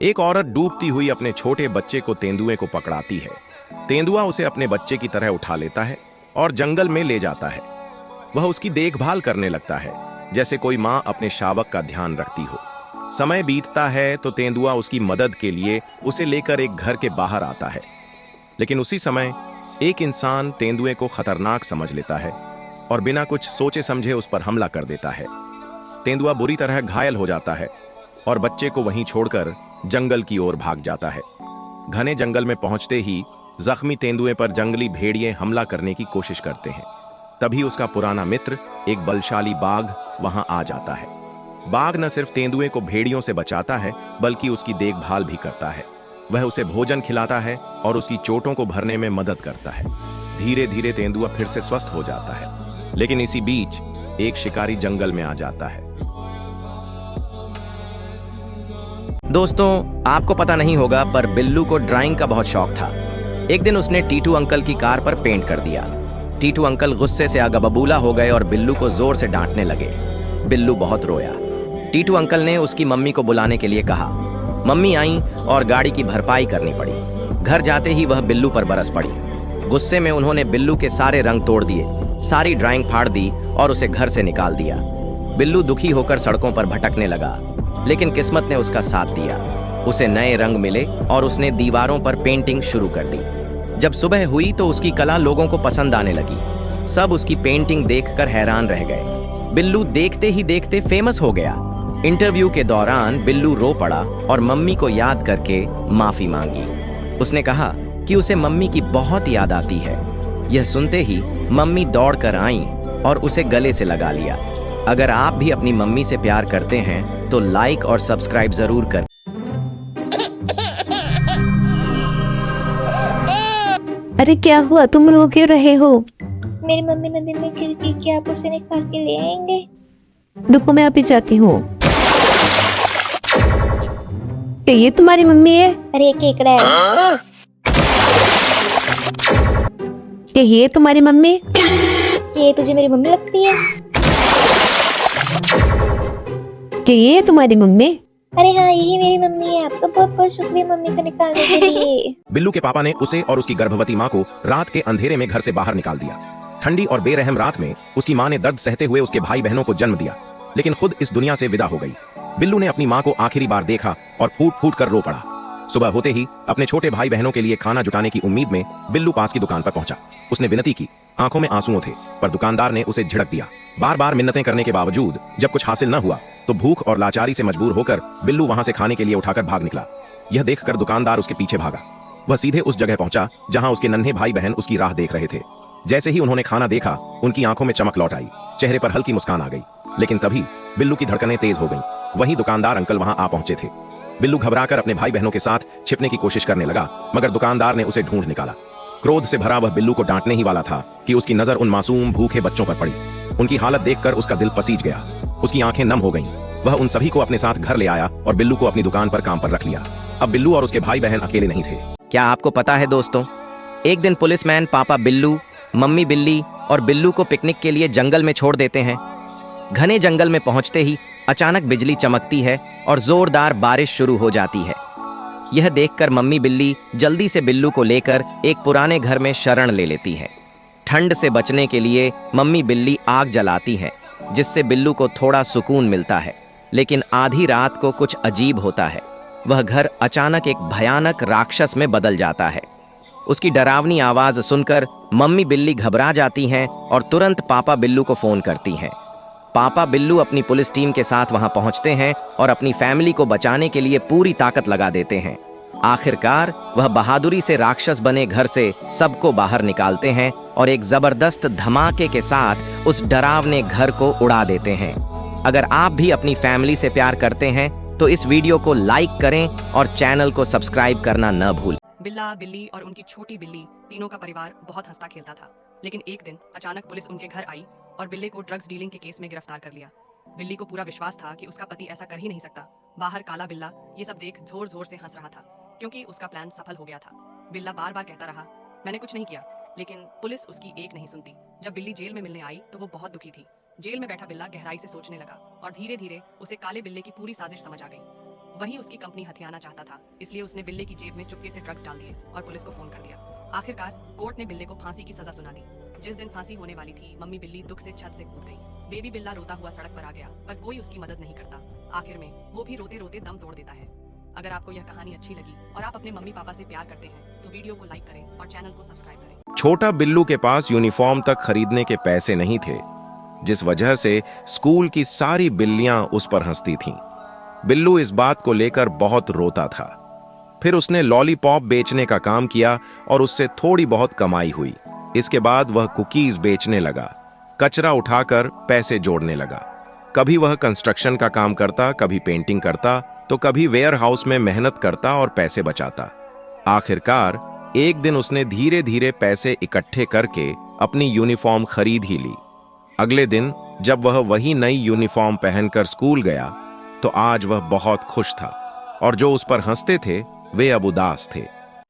एक औरत डूबती हुई अपने छोटे बच्चे को तेंदुए को पकड़ाती है। तेंदुआ उसे अपने बच्चे की तरह उठा लेता है और जंगल में ले जाता है। वह उसकी देखभाल करने लगता है, जैसे कोई माँ अपने शावक का ध्यान रखती हो। समय बीतता है तो तेंदुआ उसकी मदद के लिए उसे लेकर एक घर के बाहर आता है। लेकिन उसी समय एक इंसान तेंदुए को खतरनाक समझ लेता है और बिना कुछ सोचे समझे उस पर हमला कर देता है। तेंदुआ बुरी तरह घायल हो जाता है और बच्चे को वहीं छोड़कर जंगल की ओर भाग जाता है। घने जंगल में पहुंचते ही जख्मी तेंदुए पर जंगली भेड़िए हमला करने की कोशिश करते हैं। तभी उसका पुराना मित्र एक बलशाली बाघ वहां आ जाता है। बाघ न सिर्फ तेंदुए को भेड़ियों से बचाता है, बल्कि उसकी देखभाल भी करता है। वह उसे भोजन खिलाता है और उसकी चोटों को भरने में मदद करता है। धीरे धीरे तेंदुआ फिर से स्वस्थ हो जाता है। लेकिन इसी बीच एक शिकारी जंगल में आ जाता है। दोस्तों, आपको पता नहीं होगा पर बिल्लू को ड्राइंग का बहुत शौक था। एक दिन उसने टीटू अंकल की कार पर पेंट कर दिया। टीटू अंकल गुस्से से आगा बबूला हो गए और बिल्लू को जोर से डांटने लगे। बिल्लू बहुत रोया। टीटू अंकल ने उसकी मम्मी को बुलाने के लिए कहा। मम्मी आई और गाड़ी की भरपाई करनी पड़ी। घर जाते ही वह बिल्लू पर बरस पड़ी। गुस्से में उन्होंने बिल्लू के सारे रंग तोड़ दिए, सारी ड्राइंग फाड़ दी और उसे घर से निकाल दिया। बिल्लू दुखी होकर सड़कों पर भटकने लगा, लेकिन किस्मत ने उसका साथ दिया। उसे नए रंग मिले और उसने दीवारों पर पेंटिंग शुरू कर दी। जब सुबह हुई तो उसकी कला लोगों को पसंद आने लगी। सब उसकी पेंटिंग देखकर हैरान रह गए। बिल्लू देखते ही देखते फेमस हो गया। इंटरव्यू के दौरान बिल्लू रो पड़ा और मम्मी को याद करके माफी मांगी। उसने कहा कि उसे मम्मी की बहुत याद आती है। यह सुनते ही मम्मी दौड़कर आई और उसे गले से लगा लिया। अगर आप भी अपनी मम्मी से प्यार करते हैं तो लाइक और सब्सक्राइब जरूर कर। अरे क्या हुआ, तुम रो क्यों रहे हो? मेरी मम्मी नदी में गिर गई, क्या आप उसे निकाल के ले आएंगे? रुको, मैं अभी जाती हूँ। क्या ये तुम्हारी मम्मी है? अरे ये केकड़ा है। क्या ये तुम्हारी मम्मी? ये तुझे मेरी मम्मी लगती है? क्या ये तुम्हारी मम्मी? अरे हाँ, यही मेरी मम्मी है। आपका बहुत बहुत शुक्रिया मम्मी को निकालने के लिए। बिल्लू के पापा ने उसे और उसकी गर्भवती माँ को रात के अंधेरे में घर से बाहर निकाल दिया। ठंडी और बेरहम रात में उसकी माँ ने दर्द सहते हुए उसके भाई बहनों को जन्म दिया, लेकिन खुद इस दुनिया से विदा हो गई। बिल्लू ने अपनी माँ को आखिरी बार देखा और फूट फूट कर रो पड़ा। सुबह होते ही अपने छोटे भाई बहनों के लिए खाना जुटाने की उम्मीद में बिल्लू पास की दुकान पर पहुंचा। उसने विनती की, आंखों में आंसुओं थे, पर दुकानदार ने उसे झिड़क दिया। बार बार मिन्नतें करने के बावजूद जब कुछ हासिल न हुआ तो भूख और लाचारी से मजबूर होकर बिल्लू वहां से खाने के लिए उठाकर भाग निकला। यह देखकर दुकानदार उसके पीछे भागा। वह सीधे उस जगह पहुंचा जहां उसके नन्हे भाई बहन उसकी राह देख रहे थे। जैसे ही उन्होंने खाना देखा, उनकी आंखों में चमक लौट आई, चेहरे पर हल्की मुस्कान आ गई। लेकिन तभी बिल्लू की धड़कनें तेज हो गईं। वहीं दुकानदार अंकल वहां आ पहुंचे थे। बिल्लू घबराकर अपने भाई बहनों के साथ छिपने की कोशिश करने लगा, मगर दुकानदार ने उसे ढूंढ निकाला। क्रोध से भरा वह बिल्लू को डांटने ही वाला था कि उसकी नजर उन मासूम भूखे बच्चों पर पड़ी। उनकी हालत देखकर उसका दिल पसीज गया। उसकी आंखें नम हो गईं। वह उन सभी को अपने साथ घर ले आया और बिल्लू को अपनी दुकान पर काम पर रख लिया। अब बिल्लू और उसके भाई बहन अकेले नहीं थे। क्या आपको पता है दोस्तों, एक दिन पुलिसमैन पापा बिल्लू, मम्मी बिल्ली और बिल्लू को पिकनिक के लिए जंगल में छोड़ देते हैं। घने जंगल में पहुंचते ही अचानक बिजली चमकती है और जोरदार बारिश शुरू हो जाती है। यह देखकर मम्मी बिल्ली जल्दी से बिल्लू को लेकर एक पुराने घर में शरण ले लेती है। ठंड से बचने के लिए मम्मी बिल्ली आग जलाती है, जिससे बिल्लू को थोड़ा सुकून मिलता है। लेकिन आधी रात को कुछ अजीब होता है। वह घर अचानक एक भयानक राक्षस में बदल जाता है। उसकी डरावनी आवाज सुनकर मम्मी बिल्ली घबरा जाती हैं और तुरंत पापा बिल्लू को फोन करती हैं। पापा बिल्लू अपनी पुलिस टीम के साथ वहां पहुंचते हैं और अपनी फैमिली को बचाने के लिए पूरी ताकत लगा देते हैं। आखिरकार वह बहादुरी से राक्षस बने घर से सबको बाहर निकालते हैं और एक जबरदस्त धमाके के साथ उस डरावने घर को उड़ा देते हैं। अगर आप भी अपनी फैमिली से प्यार करते हैं तो इस वीडियो को लाइक करें और चैनल को सब्सक्राइब करना न भूलें। बिल्ला, बिल्ली और उनकी छोटी बिल्ली तीनों का परिवार बहुत हंसता खेलता था। लेकिन एक दिन अचानक पुलिस उनके घर आई और बिल्ली को ड्रग्स डीलिंग के केस में गिरफ्तार कर लिया। बिल्ली को पूरा विश्वास था कि उसका पति ऐसा कर ही नहीं सकता। बाहर काला बिल्ला ये सब देख जोर जोर से हंस रहा था, क्योंकि उसका प्लान सफल हो गया था। बिल्ला बार बार कहता रहा, मैंने कुछ नहीं किया, लेकिन पुलिस उसकी एक नहीं सुनती। जब बिल्ली जेल में मिलने आई तो वो बहुत दुखी थी। जेल में बैठा बिल्ला गहराई से सोचने लगा और धीरे धीरे उसे काले बिल्ले की पूरी साजिश समझ आ गई। वही उसकी कंपनी हथियाना चाहता था, इसलिए उसने बिल्ली की जेब में चुपके से ड्रग्स डाल दिए और पुलिस को फोन कर दिया। आखिरकार कोर्ट ने बिल्ले को फांसी की सजा सुना दी। जिस दिन फांसी होने वाली थी, मम्मी बिल्ली दुख से छत से कूद गई। बेबी बिल्ला रोता हुआ सड़क पर आ गया, पर कोई उसकी मदद नहीं करता। आखिर में वो भी रोते रोते दम तोड़ देता है। अगर आपको यह कहानी अच्छी लगी और आप अपने मम्मी पापा से प्यार करते हैं तो वीडियो को लाइक करें और चैनल को सब्सक्राइब करें। छोटा बिल्लू के पास यूनिफॉर्म तक खरीदने के पैसे नहीं थे, जिस वजह से स्कूल की सारी बिल्लियां उस पर हंसती थीं। बिल्लू इस बात को लेकर बहुत रोता था। फिर उसने लॉलीपॉप बेचने का काम किया और उससे थोड़ी बहुत कमाई हुई। इसके बाद वह कुकीज बेचने लगा, कचरा उठाकर पैसे जोड़ने लगा। कभी वह कंस्ट्रक्शन का काम करता, कभी पेंटिंग करता, तो कभी वेयर हाउस में मेहनत करता और पैसे बचाता। आखिरकार एक दिन उसने धीरे धीरे पैसे इकट्ठे करके अपनी यूनिफॉर्म खरीद ही ली। अगले दिन जब वह वही नई यूनिफॉर्म पहनकर स्कूल गया तो आज वह बहुत खुश था और जो उस पर हंसते थे वे अब उदास थे।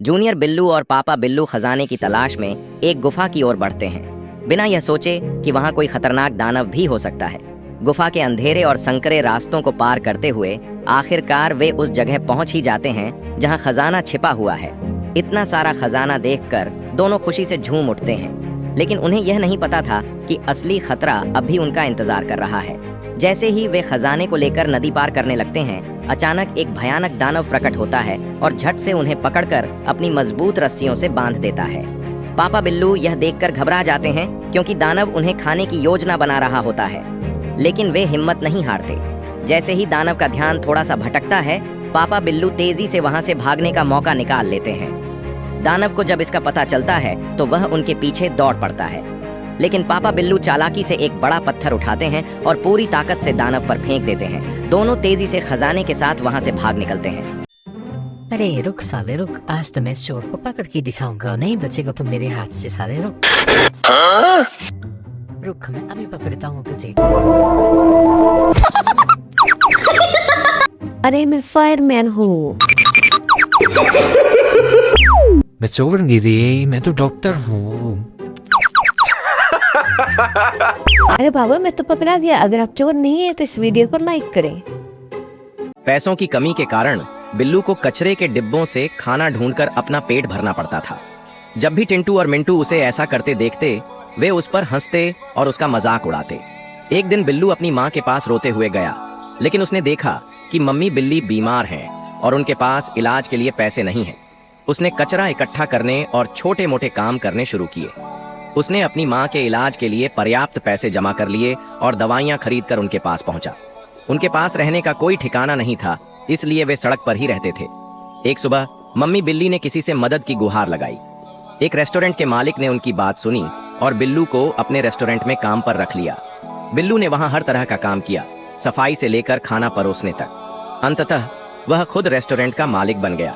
जूनियर बिल्लू और पापा बिल्लू खजाने की तलाश में एक गुफा की ओर बढ़ते हैं, बिना यह सोचे कि वहां कोई खतरनाक दानव भी हो सकता है। गुफा के अंधेरे और संकरे रास्तों को पार करते हुए आखिरकार वे उस जगह पहुंच ही जाते हैं जहां खजाना छिपा हुआ है। इतना सारा खजाना देखकर दोनों खुशी से झूम उठते हैं, लेकिन उन्हें यह नहीं पता था कि असली खतरा अब भी उनका इंतजार कर रहा है। जैसे ही वे खजाने को लेकर नदी पार करने लगते हैं, अचानक एक भयानक दानव प्रकट होता है और झट से उन्हें पकड़कर अपनी मजबूत रस्सियों से बांध देता है। पापा बिल्लू यह देखकर घबरा जाते हैं क्योंकि दानव उन्हें खाने की योजना बना रहा होता है, लेकिन वे हिम्मत नहीं हारते। जैसे ही दानव का ध्यान थोड़ा सा भटकता है, पापा बिल्लू तेजी से वहां से भागने का मौका निकाल लेते हैं। दानव को जब इसका पता चलता है तो वह उनके पीछे दौड़ पड़ता है, लेकिन पापा बिल्लू चालाकी से एक बड़ा पत्थर उठाते हैं और पूरी ताकत से दानव पर फेंक देते हैं। दोनों तेजी से खजाने के साथ वहां से भाग निकलते हैं। अरे रुक साले रुक, आज तो मैं इस चोर को पकड़ के दिखाऊंगा, नहीं बचेगा तुम मेरे हाथ से साले। रुक रुक, मैं अभी पकड़ता हूँ तुझे। अरे मैं फायरमैन हूँ। मैं चोर नहीं रे, मैं तो डॉक्टर हूँ। अरे बाबा मैं तो पकड़ा गया। अगर आप चोर नहीं है तो इस वीडियो को लाइक करें। पैसों की कमी के कारण बिल्लू को कचरे के डिब्बों से खाना ढूंढकर अपना पेट भरना पड़ता था। जब भी टिंटू और मिंटू उसे ऐसा करते देखते, वे उस पर हंसते और उसका मजाक उड़ाते। एक दिन बिल्लू अपनी माँ के पास रोते हुए गया, लेकिन उसने देखा कि मम्मी बिल्ली बीमार हैं और उनके पास इलाज के लिए पैसे नहीं हैं। उसने कचरा इकट्ठा करने और छोटे मोटे काम करने शुरू किए। उसने अपनी माँ के इलाज के लिए पर्याप्त पैसे जमा कर लिए और दवाइयाँ खरीदकर उनके पास पहुंचा। उनके पास रहने का कोई ठिकाना नहीं था, इसलिए वे सड़क पर ही रहते थे। एक सुबह मम्मी बिल्ली ने किसी से मदद की गुहार लगाई। एक रेस्टोरेंट के मालिक ने उनकी बात सुनी और बिल्लू को अपने रेस्टोरेंट में काम पर रख लिया। बिल्लू ने वहां हर तरह का काम किया, सफाई से लेकर खाना परोसने तक। अंततः वह खुद रेस्टोरेंट का मालिक बन गया।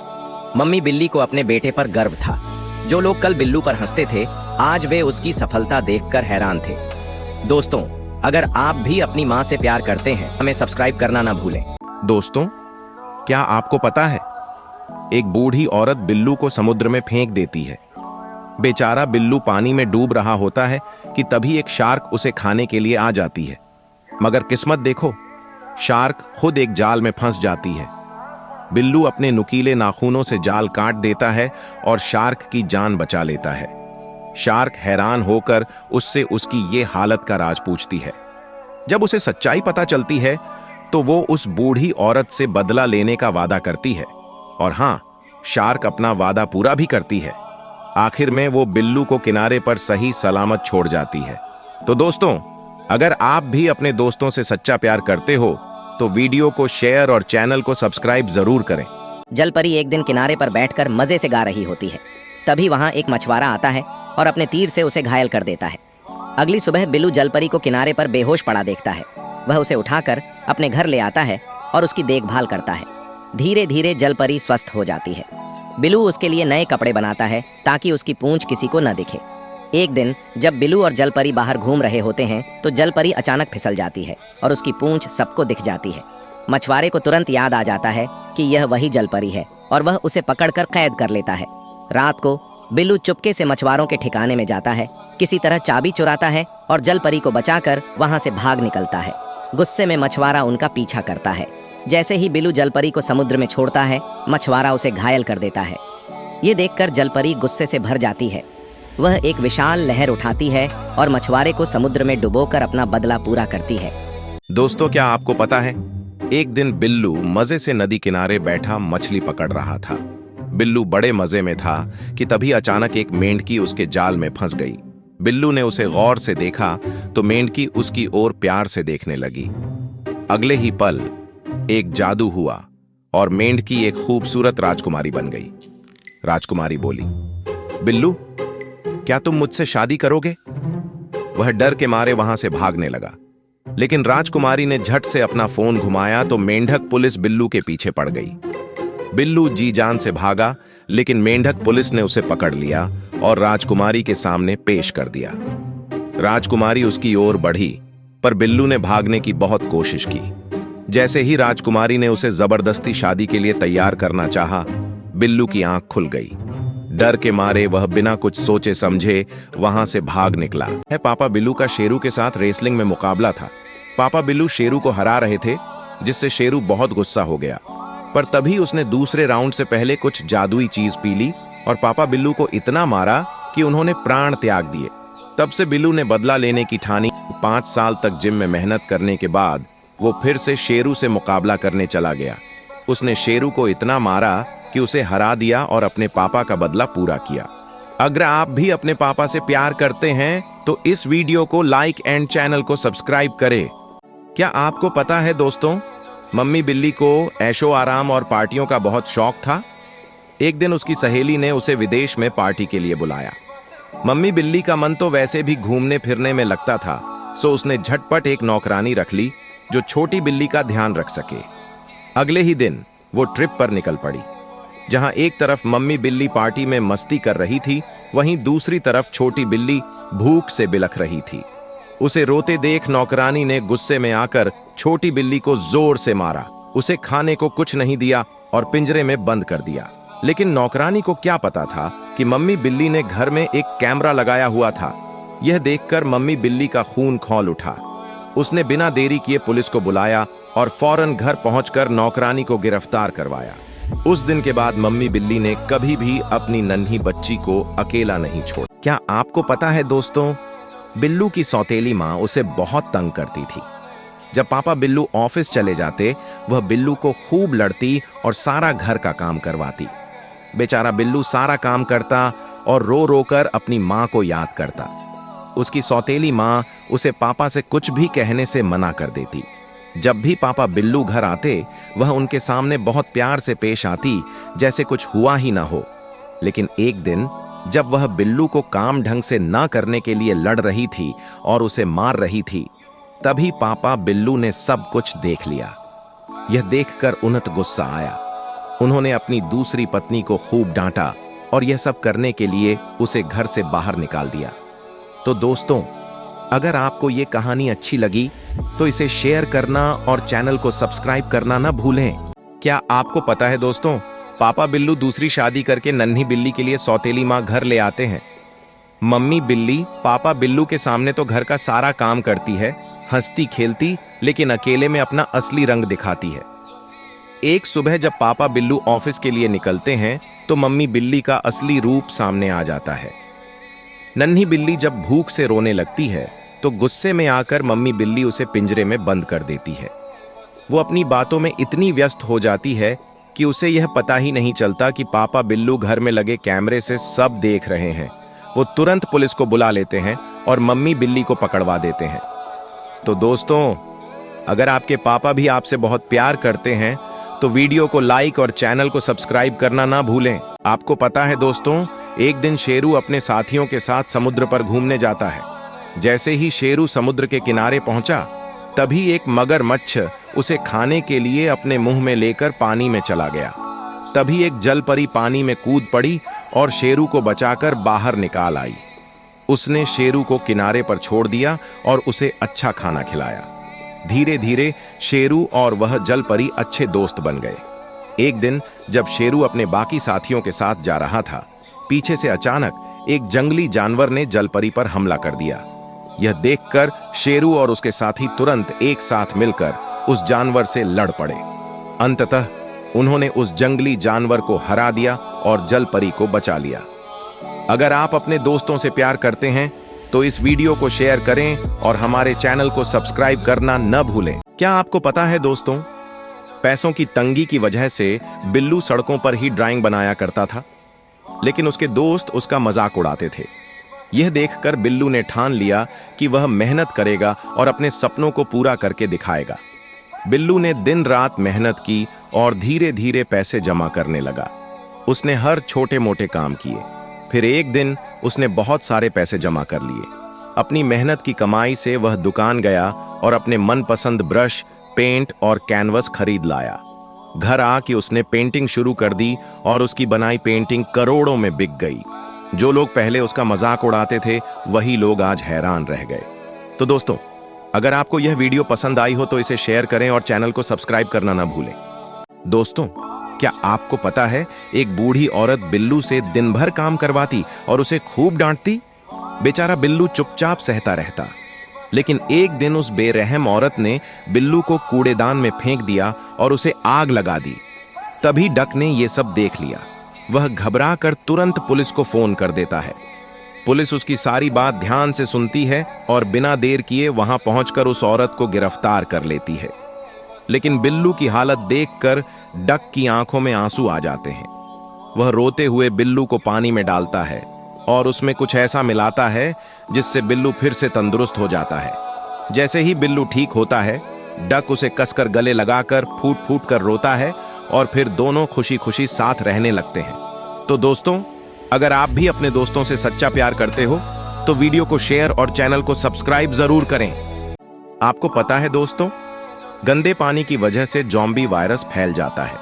मम्मी बिल्ली को अपने बेटे पर गर्व था। जो लोग कल बिल्लू पर हंसते थे, आज वे उसकी सफलता देखकर हैरान थे। दोस्तों, अगर आप भी अपनी माँ से प्यार करते हैं, हमें सब्सक्राइब करना ना भूलें। दोस्तों, क्या आपको पता है, एक बूढ़ी औरत बिल्लू को समुद्र में फेंक देती है। बेचारा बिल्लू पानी में डूब रहा होता है कि तभी एक शार्क उसे खाने के लिए आ जाती है। मगर किस्मत देखो, शार्क खुद एक जाल में फंस जाती है। बिल्लू अपने नुकीले नाखूनों से जाल काट देता है और शार्क की जान बचा लेता है। शार्क हैरान होकर उससे उसकी ये हालत का राज पूछती है। जब उसे सच्चाई पता चलती है तो वो उस बूढ़ी औरत से बदला लेने का वादा करती है, और हां, शार्क अपना वादा पूरा भी करती है। आखिर में वो बिल्लू को किनारे पर सही सलामत छोड़ जाती है। तो दोस्तों, अगर आप भी अपने दोस्तों से सच्चा प्यार करते हो तो वीडियो को शेयर और चैनल को सब्सक्राइब जरूर करें। जलपरी एक दिन किनारे पर बैठकर मजे से गा रही होती है। तभी वहां एक मछुआरा आता है और अपने तीर से उसे घायल कर देता है। अगली सुबह बिल्लू जलपरी को किनारे पर बेहोश पड़ा देखता है। वह उसे उठाकर अपने घर ले आता है और उसकी देखभाल करता है। धीरे धीरे जलपरी स्वस्थ हो जाती है। बिल्लू उसके लिए नए कपड़े बनाता है ताकि उसकी पूंछ किसी को न दिखे। एक दिन जब बिल्लू और जलपरी बाहर घूम रहे होते हैं तो जलपरी अचानक फिसल जाती है और उसकी पूंछ सबको दिख जाती है। मछुआरे को तुरंत याद आ जाता है कि यह वही जलपरी है और वह उसे पकड़कर कैद कर लेता है। रात को बिल्लू चुपके से मछुआरों के ठिकाने में जाता है, किसी तरह चाबी चुराता है और जलपरी को बचाकर वहां से भाग निकलता है। गुस्से में मछुआरा उनका पीछा करता है, जैसे ही बिल्लू जलपरी को समुद्र में छोड़ता है, मछुआरा उसे घायल कर देता है। ये देखकर जलपरी गुस्से से भर जाती है। वह एक विशाल लहर उठाती है और मछुआरे को समुद्र में डुबोकर अपना बदला पूरा करती है। दोस्तों, क्या आपको पता है, एक दिन बिल्लू मजे से नदी किनारे बैठा मछली पकड़ रहा था। बिल्लू बड़े मजे में था कि तभी अचानक एक मेंढकी उसके जाल में फंस गई। बिल्लू ने उसे गौर से देखा तो मेंढकी उसकी ओर प्यार से देखने लगी। अगले ही पल एक जादू हुआ और मेंढकी एक खूबसूरत राजकुमारी बन गई। राजकुमारी बोली, बिल्लू, क्या तुम मुझसे शादी करोगे? वह डर के मारे वहां से भागने लगा, लेकिन राजकुमारी ने झट से अपना फोन घुमाया तो मेंढक पुलिस बिल्लू के पीछे पड़ गई। बिल्लू जी जान से भागा, लेकिन मेंढक पुलिस ने उसे पकड़ लिया और राजकुमारी के सामने पेश कर दिया। राजकुमारी उसकी ओर बढ़ी, पर बिल्लू ने भागने की बहुत कोशिश की। जैसे ही राजकुमारी ने उसे जबरदस्ती शादी के लिए तैयार करना चाहा, बिल्लू की आंख खुल गई। डर के मारे वह बिना कुछ सोचे समझे वहां से भाग निकला। पापा बिल्लू का शेरू के साथ रेसलिंग में मुकाबला था। पापा बिल्लू शेरू को हरा रहे थे, जिससे शेरू बहुत गुस्सा हो गया। पर तभी उसने दूसरे राउंड से पहले कुछ जादुई चीज पी ली और पापा बिल्लू को इतना मारा कि उन्होंने प्राण त्याग दिए। तब से बिल्लू ने बदला लेने की ठानी। 5 साल तक जिम में मेहनत करने के बाद वो फिर से शेरू से मुकाबला करने चला गया। उसने शेरू को इतना मारा कि उसे हरा दिया और अपने पापा का बदला पूरा किया। अगर आप भी अपने पापा से प्यार करते हैं तो इस वीडियो को लाइक एंड चैनल को सब्सक्राइब करें। क्या आपको पता है दोस्तों, मम्मी बिल्ली को ऐशो आराम और पार्टियों का बहुत शौक था। एक दिन उसकी सहेली ने उसे विदेश में पार्टी के लिए बुलाया। मम्मी बिल्ली का मन तो वैसे भी घूमने फिरने में लगता था, सो उसने झटपट एक नौकरानी रख ली जो छोटी बिल्ली का ध्यान रख सके। अगले ही दिन वो ट्रिप पर निकल पड़ी। जहां एक तरफ मम्मी बिल्ली पार्टी में मस्ती कर रही थी, वहीं दूसरी तरफ छोटी बिल्ली भूख से बिलख रही थी। उसे रोते देख नौकरानी ने गुस्से में आकर छोटी बिल्ली को जोर से मारा। उसे खाने को कुछ नहीं दिया और पिंजरे में बंद कर दिया। लेकिन नौकरानी को क्या पता था कि मम्मी बिल्ली ने घर में एक कैमरा लगाया हुआ था। यह देखकर मम्मी बिल्ली का खून खौल उठा। उसने बिना देरी किए पुलिस को बुलाया और फौरन घर पहुंचकर नौकरानी को गिरफ्तार करवाया। उस दिन के बाद मम्मी बिल्ली ने कभी भी अपनी नन्ही बच्ची को अकेला नहीं छोड़ा। क्या आपको पता है दोस्तों, बिल्लू की सौतेली माँ उसे बहुत तंग करती थी। जब पापा बिल्लू ऑफिस चले जाते, वह बिल्लू को खूब लड़ती और सारा घर का काम करवाती। बेचारा बिल्लू सारा काम करता और रो रो कर अपनी माँ को याद करता। उसकी सौतेली माँ उसे पापा से कुछ भी कहने से मना कर देती। जब भी पापा बिल्लू घर आते, वह उनके सामने बहुत प्यार से पेश आती, जैसे कुछ हुआ ही ना हो। लेकिन एक दिन जब वह बिल्लू को काम ढंग से ना करने के लिए लड़ रही थी और उसे मार रही थी, तभी पापा बिल्लू ने सब कुछ देख लिया। यह देखकर उन्हें गुस्सा आया। उन्होंने अपनी दूसरी पत्नी को खूब डांटा और यह सब करने के लिए उसे घर से बाहर निकाल दिया। तो दोस्तों, अगर आपको ये कहानी अच्छी लगी तो इसे शेयर करना और चैनल को सब्सक्राइब करना ना भूलें। क्या आपको पता है दोस्तों, पापा बिल्लू दूसरी शादी करके नन्ही बिल्ली के लिए सौतेली माँ घर ले आते हैं। मम्मी बिल्ली पापा बिल्लू के सामने तो घर का सारा काम करती है, हंसती खेलती, लेकिन अकेले में अपना असली रंग दिखाती है। एक सुबह जब पापा बिल्लू ऑफिस के लिए निकलते हैं तो मम्मी बिल्ली का असली रूप सामने आ जाता है। नन्ही बिल्ली जब भूख से रोने लगती है तो गुस्से में आकर मम्मी बिल्ली उसे पिंजरे में बंद कर देती है। वो अपनी बातों में इतनी व्यस्त हो जाती है कि उसे यह पता ही नहीं चलता कि पापा बिल्लू घर में लगे कैमरे से सब देख रहे हैं। वो तुरंत पुलिस को बुला लेते हैं और मम्मी बिल्ली को पकड़वा देते हैं। तो दोस्तों, अगर आपके पापा भी आपसे बहुत प्यार करते हैं तो वीडियो को लाइक और चैनल को सब्सक्राइब करना ना भूलें। आपको पता है दोस्तों, एक दिन शेरू अपने साथियों के साथ समुद्र पर घूमने जाता है। जैसे ही शेरू समुद्र के किनारे पहुंचा, तभी एक मगरमच्छ उसे खाने के लिए अपने मुंह में लेकर पानी में चला गया। तभी एक जलपरी पानी में कूद पड़ी और शेरू को बचाकर बाहर निकाल आई। उसने शेरू को किनारे पर छोड़ दिया और उसे अच्छा खाना खिलाया। धीरे धीरे शेरू और वह जलपरी अच्छे दोस्त बन गए। एक दिन जब शेरू अपने बाकी साथियों के साथ जा रहा था, पीछे से अचानक एक जंगली जानवर ने जलपरी पर हमला कर दिया। यह देखकर शेरू और उसके साथी तुरंत एक साथ मिलकर उस जानवर से लड़ पड़े। अंततः उन्होंने उस जंगली जानवर को हरा दिया और जल परी को बचा लिया। अगर आप अपने दोस्तों से प्यार करते हैं तो इस वीडियो को शेयर करें और हमारे चैनल को सब्सक्राइब करना न भूलें। क्या आपको पता है दोस्तों, पैसों की तंगी की वजह से बिल्लू सड़कों पर ही ड्राइंग बनाया करता था, लेकिन उसके दोस्त उसका मजाक उड़ाते थे। यह देखकर बिल्लू ने ठान लिया कि वह मेहनत करेगा और अपने सपनों को पूरा करके दिखाएगा। बिल्लू ने दिन रात मेहनत की और धीरे धीरे पैसे जमा करने लगा। उसने हर छोटे मोटे काम किए। फिर एक दिन उसने बहुत सारे पैसे जमा कर लिए। अपनी मेहनत की कमाई से वह दुकान गया और अपने मनपसंद ब्रश, पेंट और कैनवस खरीद लाया। घर आके उसने पेंटिंग शुरू कर दी और उसकी बनाई पेंटिंग करोड़ों में बिक गई। जो लोग पहले उसका मजाक उड़ाते थे वही लोग आज हैरान रह गए। तो दोस्तों, अगर आपको यह वीडियो पसंद आई हो तो इसे शेयर करें और चैनल को सब्सक्राइब करना ना भूलें। दोस्तों, क्या आपको पता है एक बूढ़ी औरत बिल्लू से दिन भर काम करवाती और उसे खूब डांटती। बेचारा बिल्लू चुपचाप सहता रहता। लेकिन एक दिन उस बेरहम औरत ने बिल्लू को कूड़ेदान में फेंक दिया और उसे आग लगा दी। तभी डक ने यह सब देख लिया। वह घबरा कर तुरंत पुलिस को फोन कर देता है। पुलिस उसकी सारी बात ध्यान से सुनती है और बिना देर किए वहां पहुंचकर उस औरत को गिरफ्तार कर लेती है। लेकिन बिल्लू की हालत देखकर डक की आंखों में आंसू आ जाते हैं। वह रोते हुए बिल्लू को पानी में डालता है और उसमें कुछ ऐसा मिलाता है जिससे बिल्लू फिर से तंदुरुस्त हो जाता है। जैसे ही बिल्लू ठीक होता है, डक उसे कसकर गले लगाकर फूट फूट कर रोता है और फिर दोनों खुशी खुशी साथ रहने लगते हैं। तो दोस्तों, अगर आप भी अपने दोस्तों से सच्चा प्यार करते हो तो वीडियो को शेयर और चैनल को सब्सक्राइब जरूर करें। आपको पता है दोस्तों, गंदे पानी की वजह से ज़ॉम्बी वायरस फैल जाता है।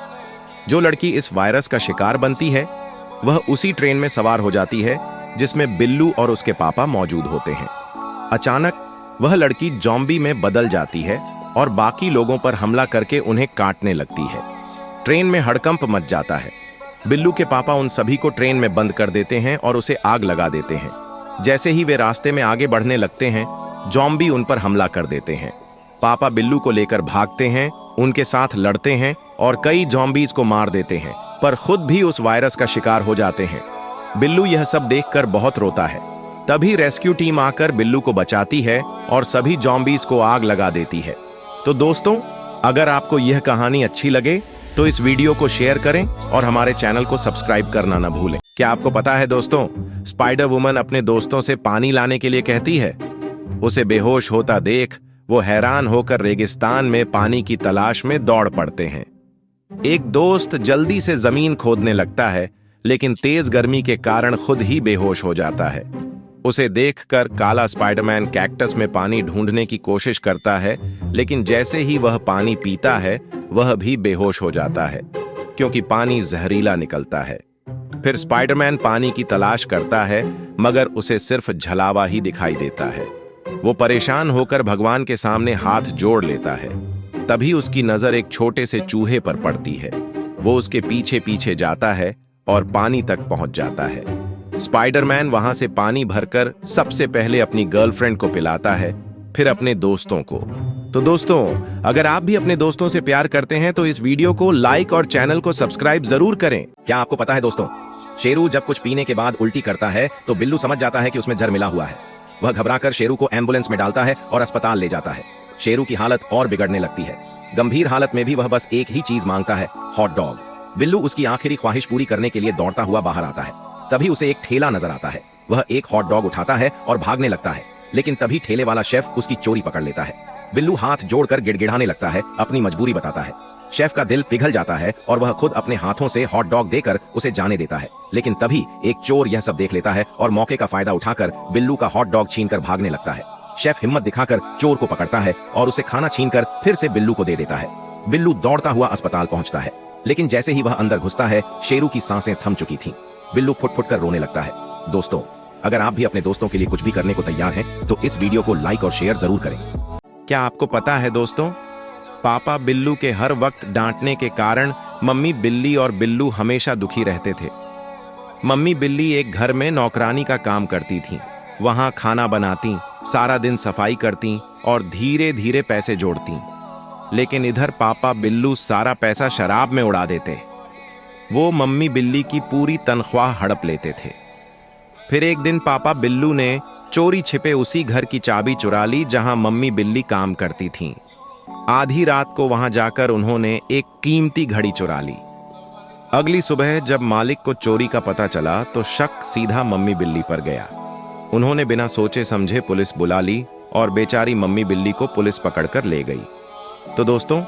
जो लड़की इस वायरस का शिकार बनती है वह उसी ट्रेन में सवार हो जाती है जिसमें बिल्लू और उसके पापा मौजूद होते हैं। अचानक वह लड़की ज़ॉम्बी में बदल जाती है और बाकी लोगों पर हमला करके उन्हें काटने लगती है। ट्रेन में हड़कंप मच जाता है। बिल्लू के पापा उन सभी को ट्रेन में बंद कर देते हैं और उसे आग लगा देते हैं। जैसे ही वे रास्ते में आगे बढ़ने लगते हैं, ज़ॉम्बी उन पर हमला कर देते हैं। पापा बिल्लू को लेकर भागते हैं, उनके साथ लड़ते हैं और कई ज़ॉम्बीज को मार देते हैं, पर खुद भी उस वायरस का शिकार हो जाते हैं। बिल्लू यह सब देखकर बहुत रोता है। तभी रेस्क्यू टीम आकर बिल्लू को बचाती है और सभी ज़ॉम्बीज को आग लगा देती है। तो दोस्तों, अगर आपको यह कहानी अच्छी लगे तो इस वीडियो को शेयर करें और हमारे चैनल को सब्सक्राइब करना न भूलें। क्या आपको पता है दोस्तों, स्पाइडर वुमन अपने दोस्तों से पानी लाने के लिए कहती है। उसे बेहोश होता देख वो हैरान होकर रेगिस्तान में पानी की तलाश में दौड़ पड़ते हैं। एक दोस्त जल्दी से जमीन खोदने लगता है, लेकिन तेज गर्मी के कारण खुद ही बेहोश हो जाता है। उसे देखकर काला स्पाइडरमैन कैक्टस में पानी ढूंढने की कोशिश करता है, लेकिन जैसे ही वह पानी पीता है वह भी बेहोश हो जाता है, क्योंकि पानी जहरीला निकलता है। फिर स्पाइडरमैन पानी की तलाश करता है, मगर उसे सिर्फ झलावा ही दिखाई देता है। वो परेशान होकर भगवान के सामने हाथ जोड़ लेता है। तभी उसकी नजर एक छोटे से चूहे पर पड़ती है। वो उसके पीछे पीछे जाता है और पानी तक पहुंच जाता है। स्पाइडरमैन वहां से पानी भरकर सबसे पहले अपनी गर्लफ्रेंड को पिलाता है, फिर अपने दोस्तों को। तो दोस्तों, अगर आप भी अपने दोस्तों से प्यार करते हैं तो इस वीडियो को लाइक और चैनल को सब्सक्राइब जरूर करें। क्या आपको पता है दोस्तों, शेरू जब कुछ पीने के बाद उल्टी करता है तो बिल्लू समझ जाता है कि उसमें जहर मिला हुआ है। वह घबराकर शेरू को एम्बुलेंस में डालता है और अस्पताल ले जाता है। शेरू की हालत और बिगड़ने लगती है। गंभीर हालत में भी वह बस एक ही चीज मांगता है, हॉट डॉग। बिल्लू उसकी आखिरी ख्वाहिश पूरी करने के लिए दौड़ता हुआ बाहर आता है। तभी उसे एक ठेला नजर आता है। वह एक हॉट डॉग उठाता है और भागने लगता है, लेकिन तभी ठेले वाला शेफ उसकी चोरी पकड़ लेता है। बिल्लू हाथ जोड़कर गिड़गिड़ाने लगता है, अपनी मजबूरी बताता है। शेफ का दिल पिघल जाता है और वह खुद अपने हाथों से हॉट डॉग देकर उसे जाने देता है। लेकिन तभी एक चोर यह सब देख लेता है और मौके का फायदा उठाकर बिल्लू का हॉट डॉग छीनकर भागने लगता है। शेफ हिम्मत दिखाकर चोर को पकड़ता है और उसे खाना छीनकर फिर से बिल्लू को दे देता है। बिल्लू दौड़ता हुआ अस्पताल पहुंचता है, लेकिन जैसे ही वह अंदर घुसता है, शेरू की सांसें थम चुकी थीं। बिल्लू फुट फुट कर रोने लगता है। दोस्तों, अगर आप भी अपने दोस्तों के लिए कुछ भी करने को तैयार हैं, तो इस वीडियो को लाइक और शेयर जरूर करें। क्या आपको पता है दोस्तों, पापा बिल्लू के हर वक्त डांटने के कारण मम्मी बिल्ली और बिल्लू हमेशा दुखी रहते थे। मम्मी बिल्ली एक घर में नौकरानी का काम करती थीं। वहां खाना बनाती, सारा दिन सफाई करती और धीरे धीरे पैसे जोड़ती। लेकिन इधर पापा बिल्लू सारा पैसा शराब में उड़ा देते। वो मम्मी बिल्ली की पूरी तनख्वाह हड़प लेते थे। फिर एक दिन पापा बिल्लू ने चोरी छिपे उसी घर की चाबी चुरा ली जहां मम्मी बिल्ली काम करती थीं। आधी रात को वहां जाकर उन्होंने एक कीमती घड़ी चुरा ली। अगली सुबह जब मालिक को चोरी का पता चला तो शक सीधा मम्मी बिल्ली पर गया। उन्होंने बिना सोचे समझे पुलिस बुला ली और बेचारी मम्मी बिल्ली को पुलिस पकड़कर ले गई। तो दोस्तों,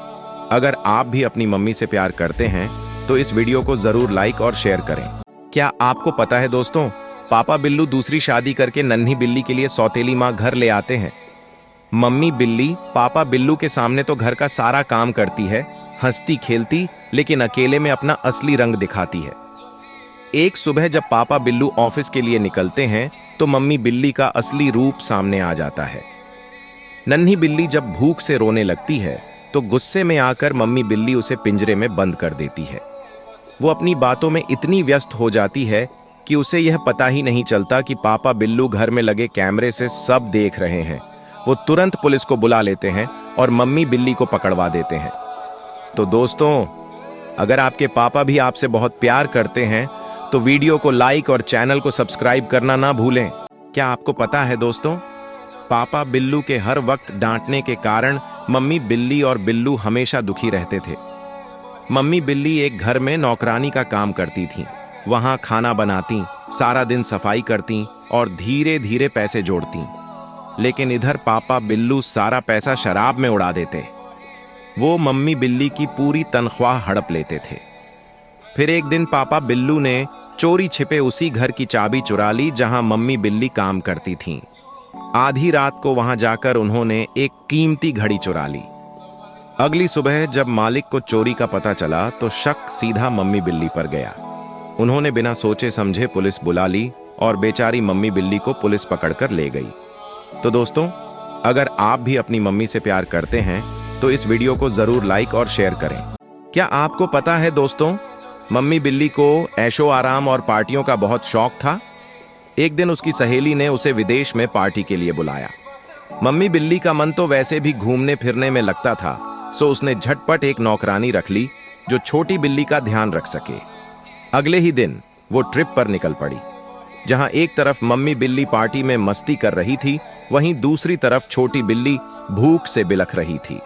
अगर आप भी अपनी मम्मी से प्यार करते हैं तो इस वीडियो को जरूर लाइक और शेयर करें। क्या आपको पता है दोस्तों, पापा बिल्लू दूसरी शादी करके नन्ही बिल्ली के लिए सौतेली माँ घर ले आते हैं। मम्मी बिल्ली पापा बिल्लू के सामने तो घर का सारा काम करती है, हंसती खेलती, लेकिन अकेले में अपना असली रंग दिखाती है। एक सुबह जब पापा बिल्लू ऑफिस के लिए निकलते हैं तो मम्मी बिल्ली का असली रूप सामने आ जाता है। नन्ही बिल्ली जब भूख से रोने लगती है तो गुस्से में आकर मम्मी बिल्ली उसे पिंजरे में बंद कर देती है। वो अपनी बातों में इतनी व्यस्त हो जाती है कि उसे यह पता ही नहीं चलता कि पापा बिल्लू घर में लगे कैमरे से सब देख रहे हैं। वो तुरंत पुलिस को बुला लेते हैं और मम्मी बिल्ली को पकड़वा देते हैं। तो दोस्तों, अगर आपके पापा भी आपसे बहुत प्यार करते हैं तो वीडियो को लाइक और चैनल को सब्सक्राइब करना ना भूलें। क्या आपको पता है दोस्तों, पापा बिल्लू के हर वक्त डांटने के कारण मम्मी बिल्ली और बिल्लू हमेशा दुखी रहते थे। मम्मी बिल्ली एक घर में नौकरानी का काम करती थीं। वहां खाना बनाती, सारा दिन सफाई करती और धीरे धीरे पैसे जोड़ती। लेकिन इधर पापा बिल्लू सारा पैसा शराब में उड़ा देते। वो मम्मी बिल्ली की पूरी तनख्वाह हड़प लेते थे। फिर एक दिन पापा बिल्लू ने चोरी छिपे उसी घर की चाबी चुरा ली जहां मम्मी बिल्ली काम करती थीं। आधी रात को वहां जाकर उन्होंने एक कीमती घड़ी चुरा ली। अगली सुबह जब मालिक को चोरी का पता चला तो शक सीधा मम्मी बिल्ली पर गया। उन्होंने बिना सोचे समझे पुलिस बुला ली और बेचारी मम्मी बिल्ली को पुलिस पकड़कर ले गई। तो दोस्तों, अगर आप भी अपनी मम्मी से प्यार करते हैं तो इस वीडियो को जरूर लाइक और शेयर करें। क्या आपको पता है दोस्तों, मम्मी बिल्ली को ऐशो आराम और पार्टियों का बहुत शौक था। एक दिन उसकी सहेली ने उसे विदेश में पार्टी के लिए बुलाया। मम्मी बिल्ली का मन तो वैसे भी घूमने फिरने में लगता था, सो उसने झटपट एक नौकरानी रख ली जो छोटी बिल्ली का ध्यान रख सके। अगले ही दिन वो ट्रिप पर निकल पड़ी। जहां एक तरफ मम्मी बिल्ली पार्टी में मस्ती कर रही थी, वहीं दूसरी तरफ छोटी बिल्ली भूख से बिलख रही थी।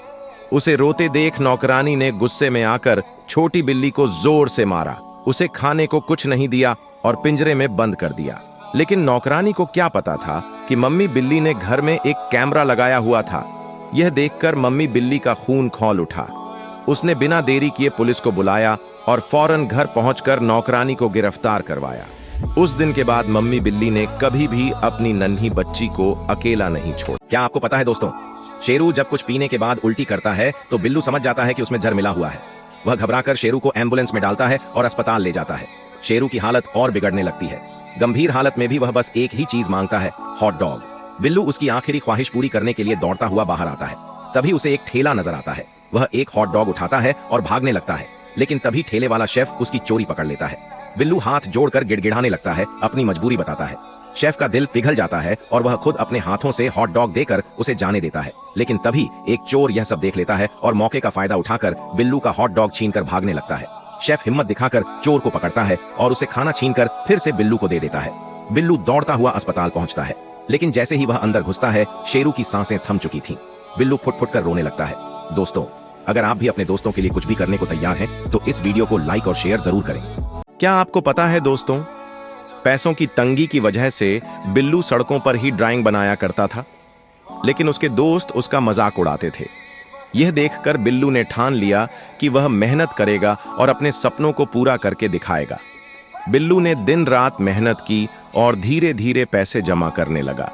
उसे रोते देख नौकरानी ने गुस्से में आकर छोटी बिल्ली को जोर से मारा। उसे खाने को कुछ नहीं दिया और पिंजरे में बंद कर दिया। लेकिन नौकरानी को क्या पता था कि मम्मी बिल्ली ने घर में एक कैमरा लगाया हुआ था। यह देखकर मम्मी बिल्ली का खून खौल उठा। उसने बिना देरी किए पुलिस को बुलाया और फौरन घर पहुंचकर नौकरानी को गिरफ्तार करवाया। उस दिन के बाद मम्मी बिल्ली ने कभी भी अपनी नन्ही बच्ची को अकेला नहीं छोड़ा। क्या आपको पता है दोस्तों, शेरू जब कुछ पीने के बाद उल्टी करता है तो बिल्लू समझ जाता है कि उसमें जहर मिला हुआ है। वह घबराकर शेरू को एम्बुलेंस में डालता है और अस्पताल ले जाता है। शेरू की हालत और बिगड़ने लगती है। गंभीर हालत में भी वह बस एक ही चीज मांगता है, हॉट डॉग। बिल्लू उसकी आखिरी ख्वाहिश पूरी करने के लिए दौड़ता हुआ बाहर आता है। तभी उसे एक ठेला नजर आता है। वह एक हॉट डॉग उठाता है और भागने लगता है, लेकिन तभी ठेले वाला शेफ उसकी चोरी पकड़ लेता है। बिल्लू हाथ जोड़कर गिड़गिड़ाने लगता है, अपनी मजबूरी बताता है। शेफ का दिल पिघल जाता है और वह खुद अपने हाथों से हॉट डॉग देकर उसे जाने देता है। लेकिन तभी एक चोर यह सब देख लेता है और मौके का फायदा उठाकर बिल्लू का हॉट डॉग छीनकर भागने लगता है। शेफ हिम्मत दिखाकर चोर को पकड़ता है और उसे खाना छीनकर फिर से बिल्लू को दे देता है। बिल्लू दौड़ता हुआ अस्पताल पहुंचता है, लेकिन जैसे ही वह अंदर घुसता है, शेरू की सांसें थम चुकी थीं। बिल्लू फुट-फुट कर रोने लगता है। दोस्तों, अगर आप भी अपने दोस्तों के लिए कुछ भी करने को तैयार हैं, तो इस वीडियो को लाइक और शेयर जरूर करें। क्या आपको पता है दोस्तों, पैसों की तंगी की वजह से बिल्लू सड़कों पर ही ड्राइंग बनाया करता था, लेकिन उसके दोस्त उसका मजाक उड़ाते थे। यह देखकर बिल्लू ने ठान लिया कि वह मेहनत करेगा और अपने सपनों को पूरा करके दिखाएगा। बिल्लू ने दिन रात मेहनत की और धीरे धीरे पैसे जमा करने लगा।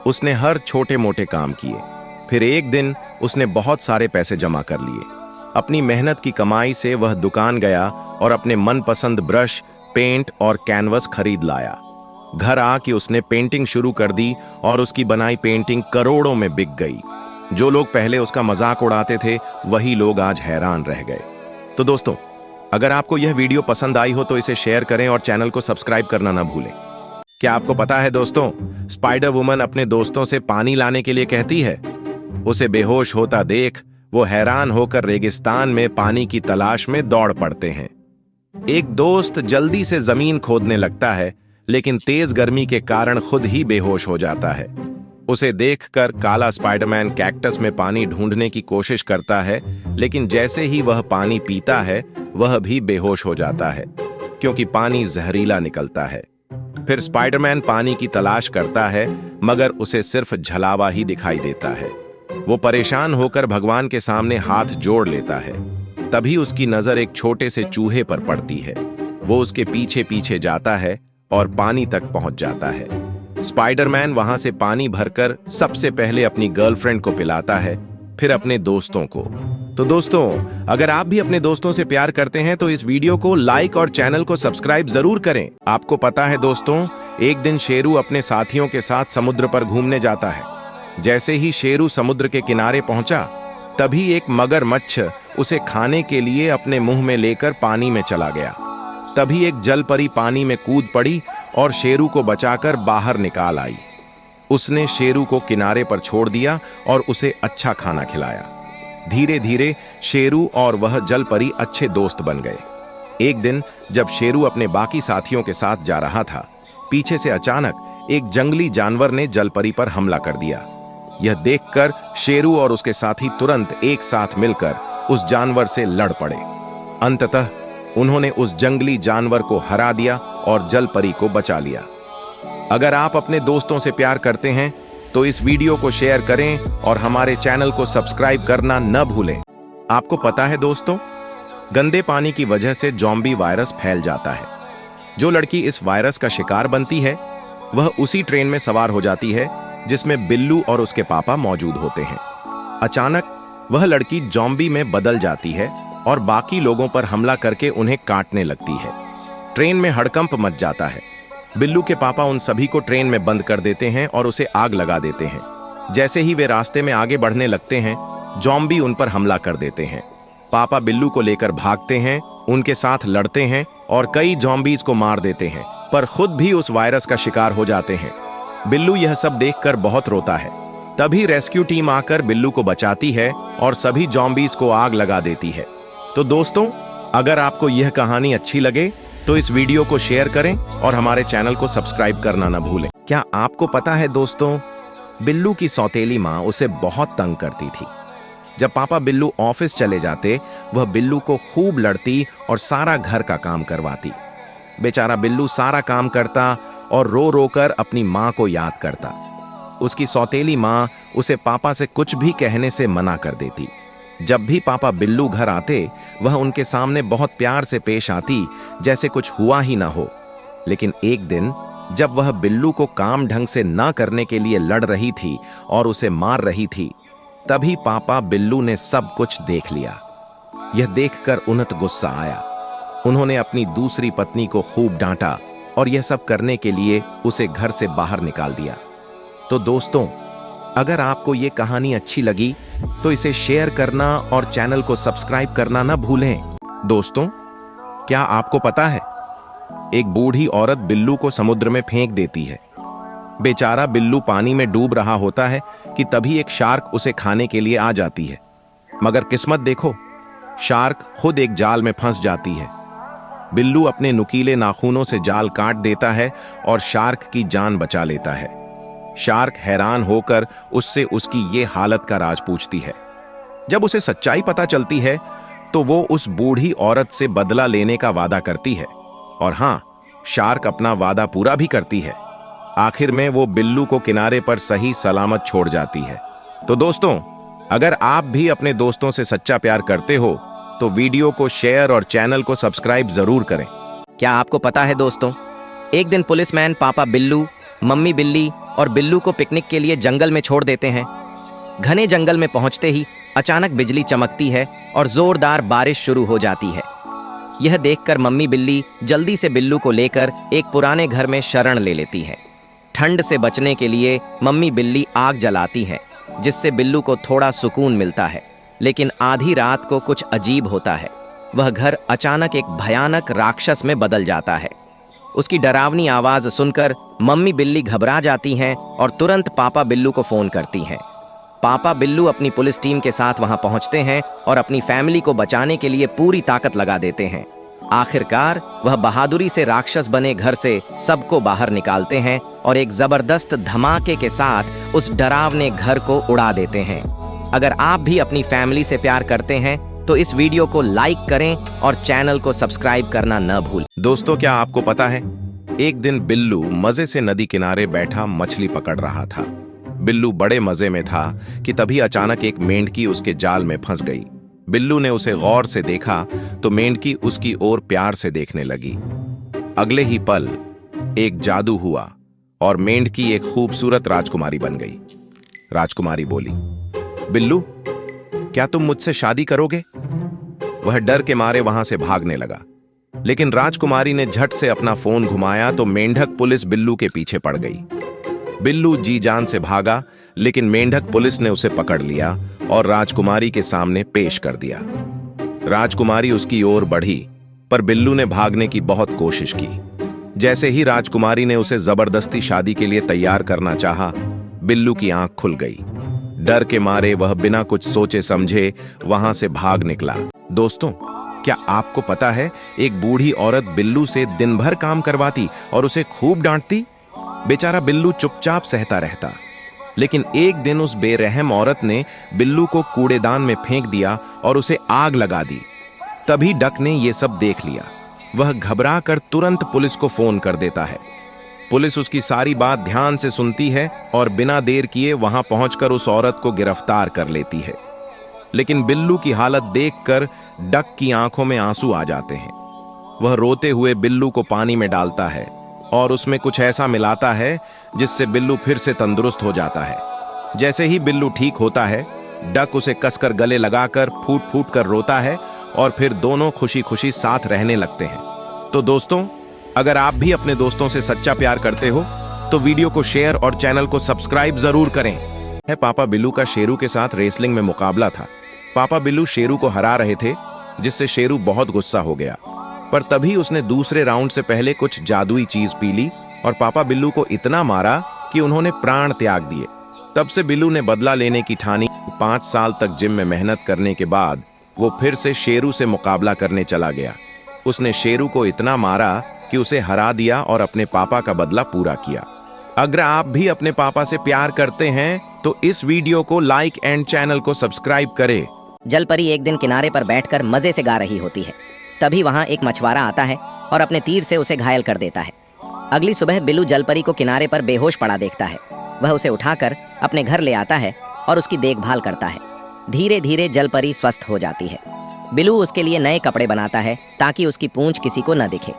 उसने हर छोटे मोटे काम किए। फिर एक दिन उसने बहुत सारे पैसे जमा कर लिए। अपनी मेहनत की कमाई से वह दुकान गया और अपने मनपसंद ब्रश, पेंट और कैनवस खरीद लाया। घर आके उसने पेंटिंग शुरू कर दी और उसकी बनाई पेंटिंग करोड़ों में बिक गई। जो लोग पहले उसका मजाक उड़ाते थे, वही लोग आज हैरान रह गए। तो दोस्तों, अगर आपको यह वीडियो पसंद आई हो तो इसे शेयर करें और चैनल को सब्सक्राइब करना ना भूलें। क्या आपको पता है दोस्तों, स्पाइडर वुमन अपने दोस्तों से पानी लाने के लिए कहती है। उसे बेहोश होता देख वो हैरान होकर रेगिस्तान में पानी की तलाश में दौड़ पड़ते हैं। एक दोस्त जल्दी से जमीन खोदने लगता है, लेकिन तेज गर्मी के कारण खुद ही बेहोश हो जाता है। उसे देखकर काला स्पाइडरमैन कैक्टस में पानी ढूंढने की कोशिश करता है, लेकिन जैसे ही वह पानी पीता है वह भी बेहोश हो जाता है, क्योंकि पानी जहरीला निकलता है। फिर स्पाइडरमैन पानी की तलाश करता है, मगर उसे सिर्फ झलावा ही दिखाई देता है। वो परेशान होकर भगवान के सामने हाथ जोड़ लेता है। तभी उसकी नजर एक छोटे से चूहे पर पड़ती है। वो उसके पीछे पीछे जाता है और पानी तक पहुंच जाता है। स्पाइडरमैन वहां से पानी भरकर सबसे पहले अपनी गर्लफ्रेंड को पिलाता है, फिर अपने दोस्तों को। तो दोस्तों, अगर आप भी अपने दोस्तों से प्यार करते हैं तो इस वीडियो को लाइक और चैनल को सब्सक्राइब जरूर करें। आपको पता है दोस्तों, एक दिन शेरू अपने साथियों के साथ समुद्र पर घूमने जाता है। जैसे ही शेरू समुद्र के किनारे पहुंचा, तभी एक मगरमच्छ उसे खाने के लिए अपने मुंह में लेकर पानी में चला गया। तभी एक जलपरी पानी में कूद पड़ी और शेरू को बचाकर बाहर निकाल आई। उसने शेरू को किनारे पर छोड़ दिया और उसे अच्छा खाना खिलाया। धीरे धीरे शेरू और वह जलपरी अच्छे दोस्त बन गए। एक दिन जब शेरू अपने बाकी साथियों के साथ जा रहा था, पीछे से अचानक एक जंगली जानवर ने जलपरी पर हमला कर दिया। यह देखकर शेरू और उसके साथी तुरंत एक साथ मिलकर उस जानवर से लड़ पड़े। अंततः उन्होंने उस जंगली जानवर को हरा दिया और जलपरी को बचा लिया। अगर आप अपने दोस्तों से प्यार करते हैं तो इस वीडियो को शेयर करें और हमारे चैनल को सब्सक्राइब करना न भूलें। आपको पता है दोस्तों, गंदे पानी की वजह से ज़ॉम्बी वायरस फैल जाता है। जो लड़की इस वायरस का शिकार बनती है, वह उसी ट्रेन में सवार हो जाती है जिसमें बिल्लू और उसके पापा मौजूद होते हैं। अचानक वह लड़की ज़ॉम्बी में बदल जाती है और बाकी लोगों पर हमला करके उन्हें काटने लगती है। ट्रेन में हड़कंप मच जाता है। बिल्लू के पापा उन सभी को ट्रेन में बंद कर देते हैं और उसे आग लगा देते हैं। जैसे ही वे रास्ते में आगे बढ़ने लगते हैं, ज़ॉम्बी उन पर हमला कर देते हैं। पापा बिल्लू को लेकर भागते हैं, उनके साथ लड़ते हैं और कई ज़ॉम्बीज को मार देते हैं, पर खुद भी उस वायरस का शिकार हो जाते हैं। बिल्लू यह सब देखकर बहुत रोता है। तभी रेस्क्यू टीम आकर बिल्लू को बचाती है और सभी ज़ॉम्बीज को आग लगा देती है। तो दोस्तों, अगर आपको यह कहानी अच्छी लगे तो इस वीडियो को शेयर करें और हमारे चैनल को सब्सक्राइब करना न भूलें। क्या आपको पता है दोस्तों, बिल्लू की सौतेली माँ उसे बहुत तंग करती थी। जब पापा बिल्लू ऑफिस चले जाते, वह बिल्लू को खूब लड़ती और सारा घर का काम करवाती। बेचारा बिल्लू सारा काम करता और रो रो कर अपनी माँ को याद करता। उसकी सौतेली माँ उसे पापा से कुछ भी कहने से मना कर देती। जब भी पापा बिल्लू घर आते, वह उनके सामने बहुत प्यार से पेश आती, जैसे कुछ हुआ ही ना हो। लेकिन एक दिन जब वह बिल्लू को काम ढंग से ना करने के लिए लड़ रही थी और उसे मार रही थी, तभी पापा बिल्लू ने सब कुछ देख लिया। यह देखकर उन्हें गुस्सा आया। उन्होंने अपनी दूसरी पत्नी को खूब डांटा और यह सब करने के लिए उसे घर से बाहर निकाल दिया। तो दोस्तों, अगर आपको ये कहानी अच्छी लगी तो इसे शेयर करना और चैनल को सब्सक्राइब करना ना भूलें। दोस्तों, क्या आपको पता है, एक बूढ़ी औरत बिल्लू को समुद्र में फेंक देती है। बेचारा बिल्लू पानी में डूब रहा होता है कि तभी एक शार्क उसे खाने के लिए आ जाती है। मगर किस्मत देखो, शार्क खुद एक जाल में फंस जाती है। बिल्लू अपने नुकीले नाखूनों से जाल काट देता है और शार्क की जान बचा लेता है। शार्क हैरान होकर उससे उसकी ये हालत का राज पूछती है। जब उसे सच्चाई पता चलती है तो वो उस बूढ़ी औरत से बदला लेने का वादा करती है। और हाँ, शार्क अपना वादा पूरा भी करती है। आखिर में वो बिल्लू को किनारे पर सही सलामत छोड़ जाती है। तो दोस्तों, अगर आप भी अपने दोस्तों से सच्चा प्यार करते हो तो वीडियो को शेयर और चैनल को सब्सक्राइब जरूर करें। क्या आपको पता है दोस्तों, एक दिन पुलिसमैन पापा बिल्लू, मम्मी बिल्ली और बिल्लू को पिकनिक के लिए जंगल में छोड़ देते हैं। घने जंगल में पहुंचते ही अचानक बिजली चमकती है और जोरदार बारिश शुरू हो जाती है। यह देखकर मम्मी बिल्ली जल्दी से बिल्लू को लेकर एक पुराने घर में शरण ले लेती है। ठंड से बचने के लिए मम्मी बिल्ली आग जलाती हैं, जिससे बिल्लू को थोड़ा सुकून मिलता है। लेकिन आधी रात को कुछ अजीब होता है। वह घर अचानक एक भयानक राक्षस में बदल जाता है। उसकी डरावनी आवाज सुनकर मम्मी बिल्ली घबरा जाती हैं और तुरंत पापा बिल्लू को फोन करती हैं। पापा बिल्लू अपनी पुलिस टीम के साथ वहां पहुंचते हैं और अपनी फैमिली को बचाने के लिए पूरी ताकत लगा देते हैं। आखिरकार वह बहादुरी से राक्षस बने घर से सबको बाहर निकालते हैं और एक जबरदस्त धमाके के साथ उस डरावने घर को उड़ा देते हैं। अगर आप भी अपनी फैमिली से प्यार करते हैं तो इस वीडियो को लाइक करें और चैनल को सब्सक्राइब करना न भूलें। दोस्तों, क्या आपको पता है, एक दिन बिल्लू मजे से नदी किनारे बैठा मछली पकड़ रहा था। बिल्लू बड़े मजे में था कि तभी अचानक एक मेंढकी उसके जाल में फंस गई। बिल्लू ने उसे गौर से देखा तो मेंढकी उसकी ओर प्यार से देखने लगी। अगले ही पल एक जादू हुआ और मेंढकी एक खूबसूरत राजकुमारी बन गई। राजकुमारी बोली, बिल्लू, क्या तुम मुझसे शादी करोगे? वह डर के मारे वहां से भागने लगा, लेकिन राजकुमारी ने झट से अपना फोन घुमाया तो मेंढक पुलिस बिल्लू के पीछे पड़ गई। बिल्लू जी जान से भागा, लेकिन मेंढक पुलिस ने उसे पकड़ लिया और राजकुमारी के सामने पेश कर दिया। राजकुमारी उसकी ओर बढ़ी, पर बिल्लू ने भागने की बहुत कोशिश की। जैसे ही राजकुमारी ने उसे जबरदस्ती शादी के लिए तैयार करना चाहा, बिल्लू की आंख खुल गई। डर के मारे वह बिना कुछ सोचे समझे वहां से भाग निकला। दोस्तों, क्या आपको पता है, एक बूढ़ी औरत बिल्लू से दिन भर काम करवाती और उसे खूब डांटती। बेचारा बिल्लू चुपचाप सहता रहता, लेकिन एक दिन उस बेरहम औरत ने बिल्लू को कूड़ेदान में फेंक दिया और उसे आग लगा दी। तभी डक ने यह सब देख लिया। वह घबरा कर तुरंत पुलिस को फोन कर देता है। पुलिस उसकी सारी बात ध्यान से सुनती है और बिना देर किए वहां पहुंचकर उस औरत को गिरफ्तार कर लेती है। लेकिन बिल्लू की हालत देखकर डक की आंखों में आंसू आ जाते हैं। वह रोते हुए बिल्लू को पानी में डालता है और उसमें कुछ ऐसा मिलाता है जिससे बिल्लू फिर से तंदुरुस्त हो जाता है। जैसे ही बिल्लू ठीक होता है, डक उसे कसकर गले लगाकर फूट फूट कर रोता है और फिर दोनों खुशी खुशी साथ रहने लगते हैं। तो दोस्तों, अगर आप भी अपने दोस्तों से सच्चा प्यार करते हो तो वीडियो को शेयर और चैनल को सब्सक्राइब जरूर करें। पापा बिल्लू का शेरू के साथ रेसलिंग में मुकाबला था। पापा बिल्लू शेरू को हरा रहे थे, जिससे शेरू बहुत गुस्सा हो गया। पर तभी उसने दूसरे राउंड से पहले कुछ जादुई चीज पी ली और पापा बिल्लू को इतना मारा कि उन्होंने प्राण त्याग दिए। तब से बिल्लू ने बदला लेने की ठानी। 5 साल तक जिम में मेहनत करने के बाद वो फिर से शेरू से मुकाबला करने चला गया। उसने शेरू को इतना मारा कि उसे हरा दिया और अपने पापा का बदला पूरा किया। अगर आप भी अपने पापा से प्यार करते हैं तो इस वीडियो को लाइक एंड चैनल को सब्सक्राइब करें। जलपरी एक दिन किनारे पर बैठकर मजे से गा रही होती है। तभी वहां एक मछुआरा आता है और अपने तीर से उसे घायल कर देता है। अगली सुबह बिल्लू जलपरी को किनारे पर बेहोश पड़ा देखता है। वह उसे उठाकर अपने घर ले आता है और उसकी देखभाल करता है। धीरे धीरे जलपरी स्वस्थ हो जाती है। बिल्लू उसके लिए नए कपड़े बनाता है ताकि उसकी पूंछ किसी को न दिखे।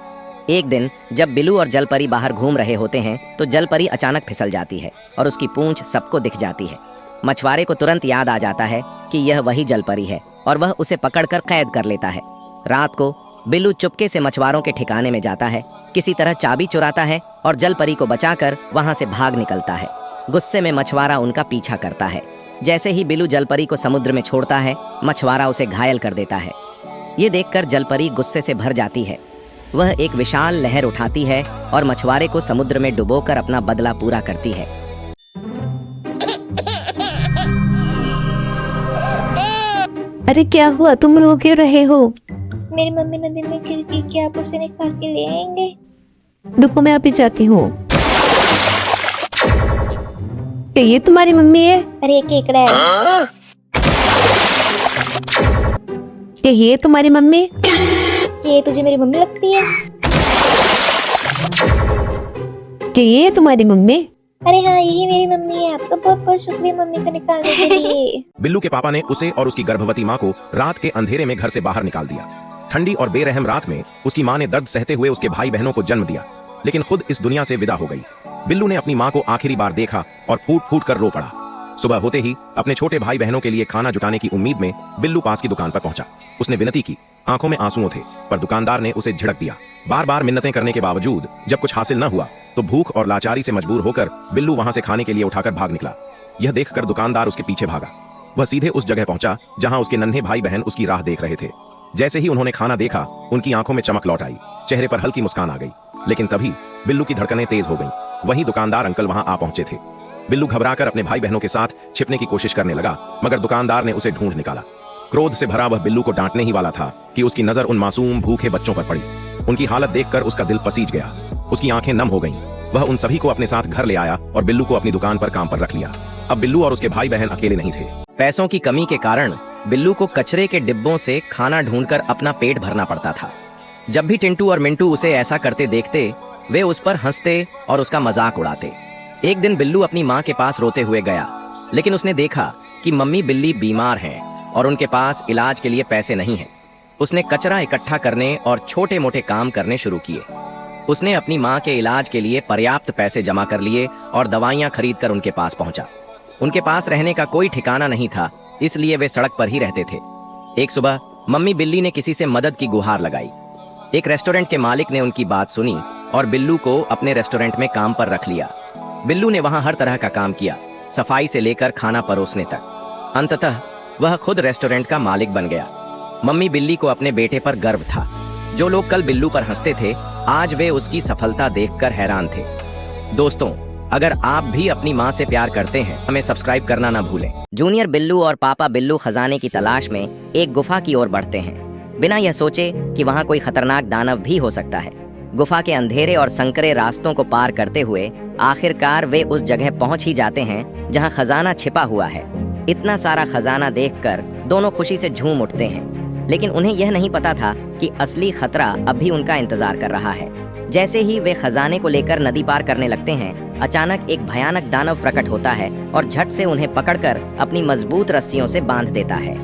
एक दिन जब बिल्लू और जलपरी बाहर घूम रहे होते हैं तो जलपरी अचानक फिसल जाती है और उसकी पूंछ सबको दिख जाती है। मछुआरे को तुरंत याद आ जाता है कि यह वही जलपरी है और वह उसे पकड़कर कैद कर लेता है। रात को बिल्लू चुपके से मछुआरों के ठिकाने में जाता है, किसी तरह चाबी चुराता है और जलपरी को बचाकर वहां से भाग निकलता है। गुस्से में मछुआरा उनका पीछा करता है। जैसे ही बिल्लू जलपरी को समुद्र में छोड़ता है, मछुआरा उसे घायल कर देता है। ये देखकर जलपरी गुस्से से भर जाती है। वह एक विशाल लहर उठाती है और मछुआरे को समुद्र में डुबोकर अपना बदला पूरा करती है। अरे क्या हुआ, तुम रो क्यों रहे हो? मेरी मम्मी नदी में गिर गई, क्या आप उसे निकाल के ले आएंगे? रुको, मैं अभी जाती हूँ। क्या ये तुम्हारी मम्मी है? अरे ये केकड़ा है। क्या ये तुम्हारी मम्मी? ये तुझे मेरी मम्मी लगती है? क्या ये तुम्हारी मम्मी? अरे हाँ, यही मेरी मम्मी है। आपका बहुत बहुत शुक्रिया मम्मी को निकालने के लिए। बिल्लू के पापा ने उसे और उसकी गर्भवती मां को रात के अंधेरे में घर से बाहर निकाल दिया। ठंडी और बेरहम रात में उसकी मां ने दर्द सहते हुए उसके भाई बहनों को जन्म दिया, लेकिन खुद इस दुनिया से विदा हो गई। बिल्लू ने अपनी मां को आखिरी बार देखा और फूट फूट कर रो पड़ा। सुबह होते ही अपने छोटे भाई बहनों के लिए खाना जुटाने की उम्मीद में बिल्लू पास की दुकान पर पहुंचा। उसने विनती की, आंखों में आंसुओं थे, पर दुकानदार ने उसे झिड़क दिया। बार बार मिन्नतें करने के बावजूद जब कुछ हासिल न हुआ तो भूख और लाचारी से मजबूर होकर बिल्लू वहां से खाने के लिए उठाकर भाग निकला। यह देखकर दुकानदार उसके पीछे भागा। वह सीधे उस जगह पहुंचा जहां उसके नन्हे भाई बहन उसकी राह देख रहे थे। जैसे ही उन्होंने खाना देखा, उनकी आंखों में चमक लौट आई, चेहरे पर हल्की मुस्कान आ गई। लेकिन तभी बिल्लू की धड़कनें तेज हो गईं। वहीं दुकानदार अंकल वहां आ पहुंचे थे। बिल्लू घबराकर अपने भाई बहनों के साथ छिपने की कोशिश करने लगा, मगर दुकानदार ने उसे ढूंढ निकाला। क्रोध से भरा वह बिल्लू को डांटने ही वाला था कि उसकी नजर उन मासूम भूखे बच्चों पर पड़ी। उनकी हालत देखकर उसका दिल पसीज गया, उसकी आंखें नम हो गईं। वह उन सभी को अपने साथ घर ले आया और बिल्लू को अपनी दुकान पर काम पर रख लिया। अब बिल्लू और उसके भाई बहन अकेले नहीं थे। पैसों की कमी के कारण बिल्लू को कचरे के डिब्बों से खाना ढूंढकर अपना पेट भरना पड़ता था। जब भी टिंटू और मिंटू उसे ऐसा करते देखते, वे उस पर हंसते और उसका मजाक उड़ाते। एक दिन बिल्लू अपनी माँ के पास रोते हुए गया, लेकिन उसने देखा कि मम्मी बिल्ली बीमार हैं और उनके पास इलाज के लिए पैसे नहीं हैं। उसने कचरा इकट्ठा करने और छोटे मोटे काम करने शुरू किए। उसने अपनी माँ के इलाज के लिए पर्याप्त पैसे जमा कर लिए और दवाइयाँ खरीदकर उनके पास पहुंचा। उनके पास रहने का कोई ठिकाना नहीं था, इसलिए वे सड़क पर ही रहते थे। एक सुबह मम्मी बिल्ली ने किसी से मदद की गुहार लगाई। एक रेस्टोरेंट के मालिक ने उनकी बात सुनी और बिल्लू को अपने रेस्टोरेंट में काम पर रख लिया। बिल्लू ने वहां हर तरह का काम किया, सफाई से लेकर खाना परोसने तक। अंततः वह खुद रेस्टोरेंट का मालिक बन गया। मम्मी बिल्ली को अपने बेटे पर गर्व था। जो लोग कल बिल्लू पर हंसते थे, आज वे उसकी सफलता देखकर हैरान थे। दोस्तों, अगर आप भी अपनी माँ से प्यार करते हैं, हमें सब्सक्राइब करना ना भूलें। जूनियर बिल्लू और पापा बिल्लू खजाने की तलाश में एक गुफा की ओर बढ़ते हैं, बिना यह सोचे कि वहाँ कोई खतरनाक दानव भी हो सकता है। गुफा के अंधेरे और संकरे रास्तों को पार करते हुए आखिरकार वे उस जगह पहुंच ही जाते हैं जहां खजाना छिपा हुआ है। इतना सारा खजाना देखकर दोनों खुशी से झूम उठते हैं, लेकिन उन्हें यह नहीं पता था कि असली खतरा अब भी उनका इंतजार कर रहा है। जैसे ही वे खजाने को लेकर नदी पार करने लगते हैं, अचानक एक भयानक दानव प्रकट होता है और झट से उन्हें पकड़कर अपनी मजबूत रस्सियों से बांध देता है।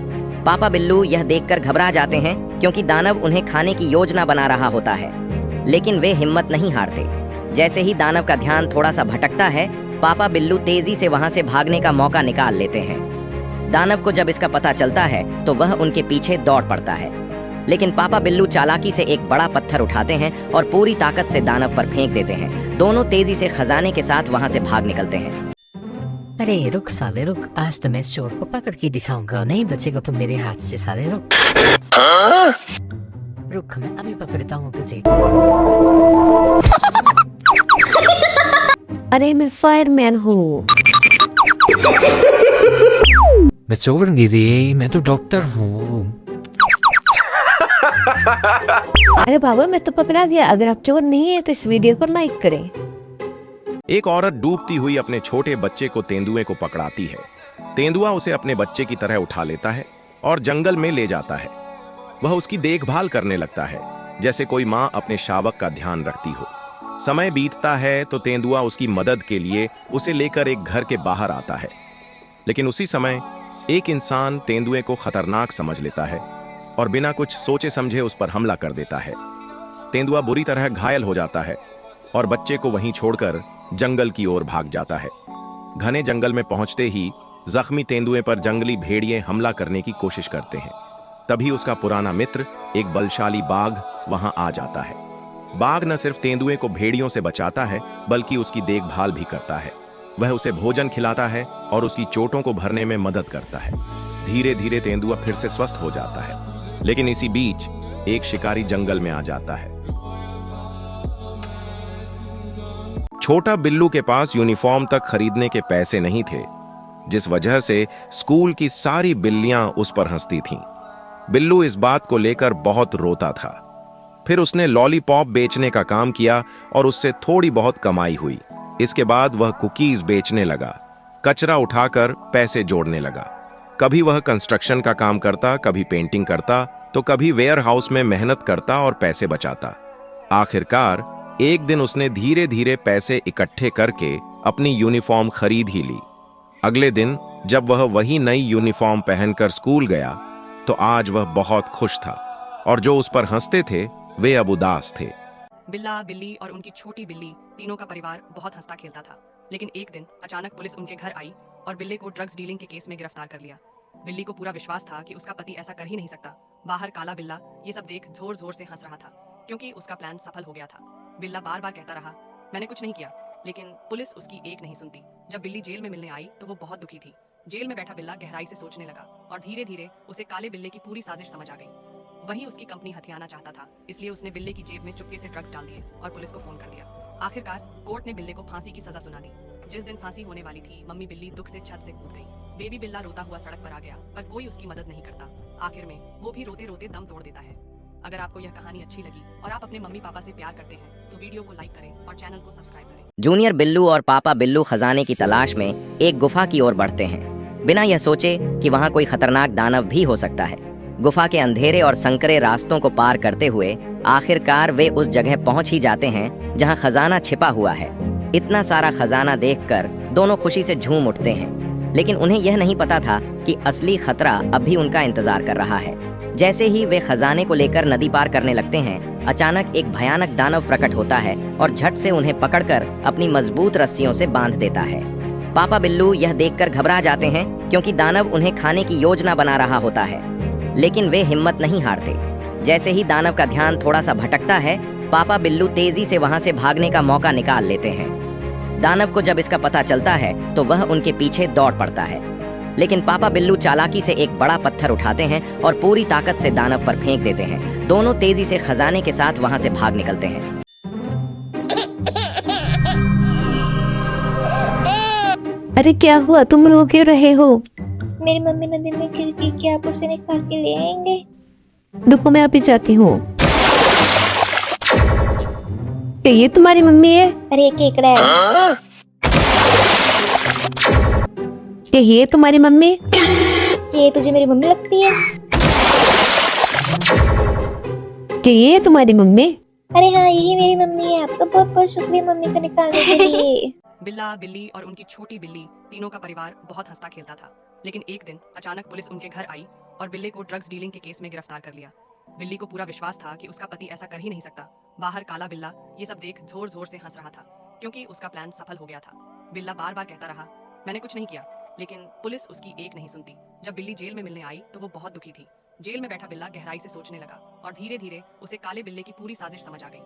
पापा बिल्लू यह देखकर घबरा जाते हैं, क्योंकि दानव उन्हें खाने की योजना बना रहा होता है, लेकिन वे हिम्मत नहीं हारते। जैसे ही दानव का ध्यान थोड़ा सा भटकता है, पापा बिल्लू तेजी से वहां से भागने का मौका निकाल लेते हैं। दानव को जब इसका पता चलता है तो वह उनके पीछे दौड़ पड़ता है, लेकिन पापा बिल्लू चालाकी से एक बड़ा पत्थर उठाते हैं और पूरी ताकत से दानव पर फेंक देते हैं। दोनों तेजी से खजाने के साथ वहां से भाग निकलते हैं। अरे रुक साले रुक, आज तो मैं इस चोर को पकड़ के दिखाऊंगा, नहीं बचेगा तुम मेरे हाथ से साले रुक। रुक, मैं अभी पकड़ता हूँ तुझे। अरे मैं फायरमैन हूँ। मैं चोर नहीं रे, मैं तो डॉक्टर हूँ। अरे बाबा मैं तो पकड़ा गया। अगर आप चोर नहीं है तो इस वीडियो को लाइक करें। एक औरत डूबती हुई अपने छोटे बच्चे को तेंदुए को पकड़ाती है। तेंदुआ उसे अपने बच्चे की तरह उठा लेता है और जंगल में ले जाता है। वह उसकी देखभाल करने लगता है, जैसे कोई माँ अपने शावक का ध्यान रखती हो। समय बीतता है तो तेंदुआ उसकी मदद के लिए उसे लेकर एक घर के बाहर आता है, लेकिन उसी समय एक इंसान तेंदुए को खतरनाक समझ लेता है और बिना कुछ सोचे समझे उस पर हमला कर देता है। तेंदुआ बुरी तरह घायल हो जाता है और बच्चे को वहीं छोड़कर जंगल की ओर भाग जाता है। घने जंगल में पहुंचते ही जख्मी तेंदुए पर जंगली भेड़िए हमला करने की कोशिश करते हैं। तभी उसका पुराना मित्र एक बलशाली बाघ वहां आ जाता है। बाघ न सिर्फ तेंदुए को भेड़ियों से बचाता है, बल्कि उसकी देखभाल भी करता है। वह उसे भोजन खिलाता है और उसकी चोटों को भरने में मदद करता है। धीरे धीरे तेंदुआ फिर से स्वस्थ हो जाता है, लेकिन इसी बीच एक शिकारी जंगल में आ जाता है। छोटा बिल्लू के पास यूनिफॉर्म तक खरीदने के पैसे नहीं थे, जिस वजह से स्कूल की सारी बिल्लियां उस पर हंसती थीं। बिल्लू इस बात को लेकर बहुत रोता था। फिर उसने लॉलीपॉप बेचने का काम किया और उससे थोड़ी बहुत कमाई हुई। इसके बाद वह कुकीज बेचने लगा, कचरा उठाकर पैसे जोड़ने लगा। कभी वह कंस्ट्रक्शन का काम करता, कभी पेंटिंग करता, तो कभी वेयर हाउस में मेहनत करता और पैसे बचाता। आखिरकार एक दिन उसने धीरे धीरे पैसे इकट्ठे करके अपनी यूनिफॉर्म खरीद ही ली। अगले दिन जब वह वही नई यूनिफॉर्म पहनकर स्कूल गया, तो आज वह बहुत खुश था और जो उस पर हंसते थे वे अब उदास थे। बिल्ला, बिल्ली और उनकी छोटी बिल्ली तीनों का परिवार बहुत हंसता खेलता था, लेकिन एक दिन अचानक पुलिस उनके घर आई और बिल्ले को ड्रग्स डीलिंग के केस में गिरफ्तार कर लिया। बिल्ली को पूरा विश्वास था कि उसका पति ऐसा कर ही नहीं सकता। बाहर काला बिल्ला ये सब देख जोर जोर से हंस रहा था, क्योंकि उसका प्लान सफल हो गया था। बिल्ला बार बार कहता रहा, मैंने कुछ नहीं किया, लेकिन पुलिस उसकी एक नहीं सुनती। जब बिल्ली जेल में मिलने आई तो वो बहुत दुखी थी। जेल में बैठा बिल्ला गहराई से सोचने लगा और धीरे धीरे उसे काले बिल्ले की पूरी साजिश समझ आ गई। वही उसकी कंपनी हथियाना चाहता था, इसलिए उसने बिल्ले की जेब में चुपके से ड्रग्स डाल दिए और पुलिस को फोन कर दिया। आखिरकार कोर्ट ने बिल्ले को फांसी की सजा सुना दी। जिस दिन फांसी होने वाली थी, मम्मी बिल्ली दुख से छत से कूद गई। बेबी बिल्ला रोता हुआ सड़क पर आ गया, पर कोई उसकी मदद नहीं करता। आखिर में वो भी रोते रोते दम तोड़ देता है। अगर आपको यह कहानी अच्छी लगी और आप अपने मम्मी पापा से प्यार करते हैं तो वीडियो को लाइक करें और चैनल को सब्सक्राइब करें। जूनियर बिल्लू और पापा बिल्लू खजाने की तलाश में एक गुफा की ओर बढ़ते हैं, बिना यह सोचे कि वहाँ कोई खतरनाक दानव भी हो सकता है। गुफा के अंधेरे और संकरे रास्तों को पार करते हुए आखिरकार वे उस जगह पहुंच ही जाते हैं जहां खजाना छिपा हुआ है। इतना सारा खजाना देखकर दोनों खुशी से झूम उठते हैं, लेकिन उन्हें यह नहीं पता था कि असली खतरा अब भी उनका इंतजार कर रहा है। जैसे ही वे खजाने को लेकर नदी पार करने लगते हैं, अचानक एक भयानक दानव प्रकट होता है और झट से उन्हें पकड़कर अपनी मजबूत रस्सियों से बांध देता है। पापा बिल्लू यह देखकर घबरा जाते हैं क्योंकि दानव उन्हें खाने की योजना बना रहा होता है, लेकिन वे हिम्मत नहीं हारते। जैसे ही दानव का ध्यान थोड़ा सा भटकता है, पापा बिल्लू तेजी से वहां से भागने का मौका निकाल लेते हैं। दानव को जब इसका पता चलता है तो वह उनके पीछे दौड़ पड़ता है, लेकिन पापा बिल्लू चालाकी से एक बड़ा पत्थर उठाते हैं और पूरी ताकत से दानव पर फेंक देते हैं। दोनों तेजी से खजाने के साथ वहां से भाग निकलते हैं। अरे क्या हुआ, तुम रो क्यों रहे हो? मेरी मम्मी नदी में गिर गई, क्या आप उसे निकाल के ले आएंगे? रुको, मैं अभी जाती हूँ। क्या ये तुम्हारी मम्मी है? अरे ये केकड़ा है। क्या ये तुम्हारी मम्मी? ये तुझे मेरी मम्मी लगती है? क्या ये तुम्हारी मम्मी? अरे हाँ, यही मेरी मम्मी है। आपका बहुत बहुत शुक्रिया मम्मी को निकालने के लिए। बिल्ला, बिल्ली और उनकी छोटी बिल्ली तीनों का परिवार बहुत हंसता खेलता था, लेकिन एक दिन अचानक पुलिस उनके घर आई और बिल्ले को ड्रग्स डीलिंग के केस में गिरफ्तार कर लिया। बिल्ली को पूरा विश्वास था कि उसका पति ऐसा कर ही नहीं सकता। बाहर काला बिल्ला ये सब देख जोर जोर से हंस रहा था, क्योंकि उसका प्लान सफल हो गया था। बिल्ला बार बार कहता रहा, मैंने कुछ नहीं किया, लेकिन पुलिस उसकी एक नहीं सुनती। जब बिल्ली जेल में मिलने आई तो वो बहुत दुखी थी। जेल में बैठा बिल्ला गहराई से सोचने लगा और धीरे धीरे उसे काले बिल्ले की पूरी साजिश समझ आ गई।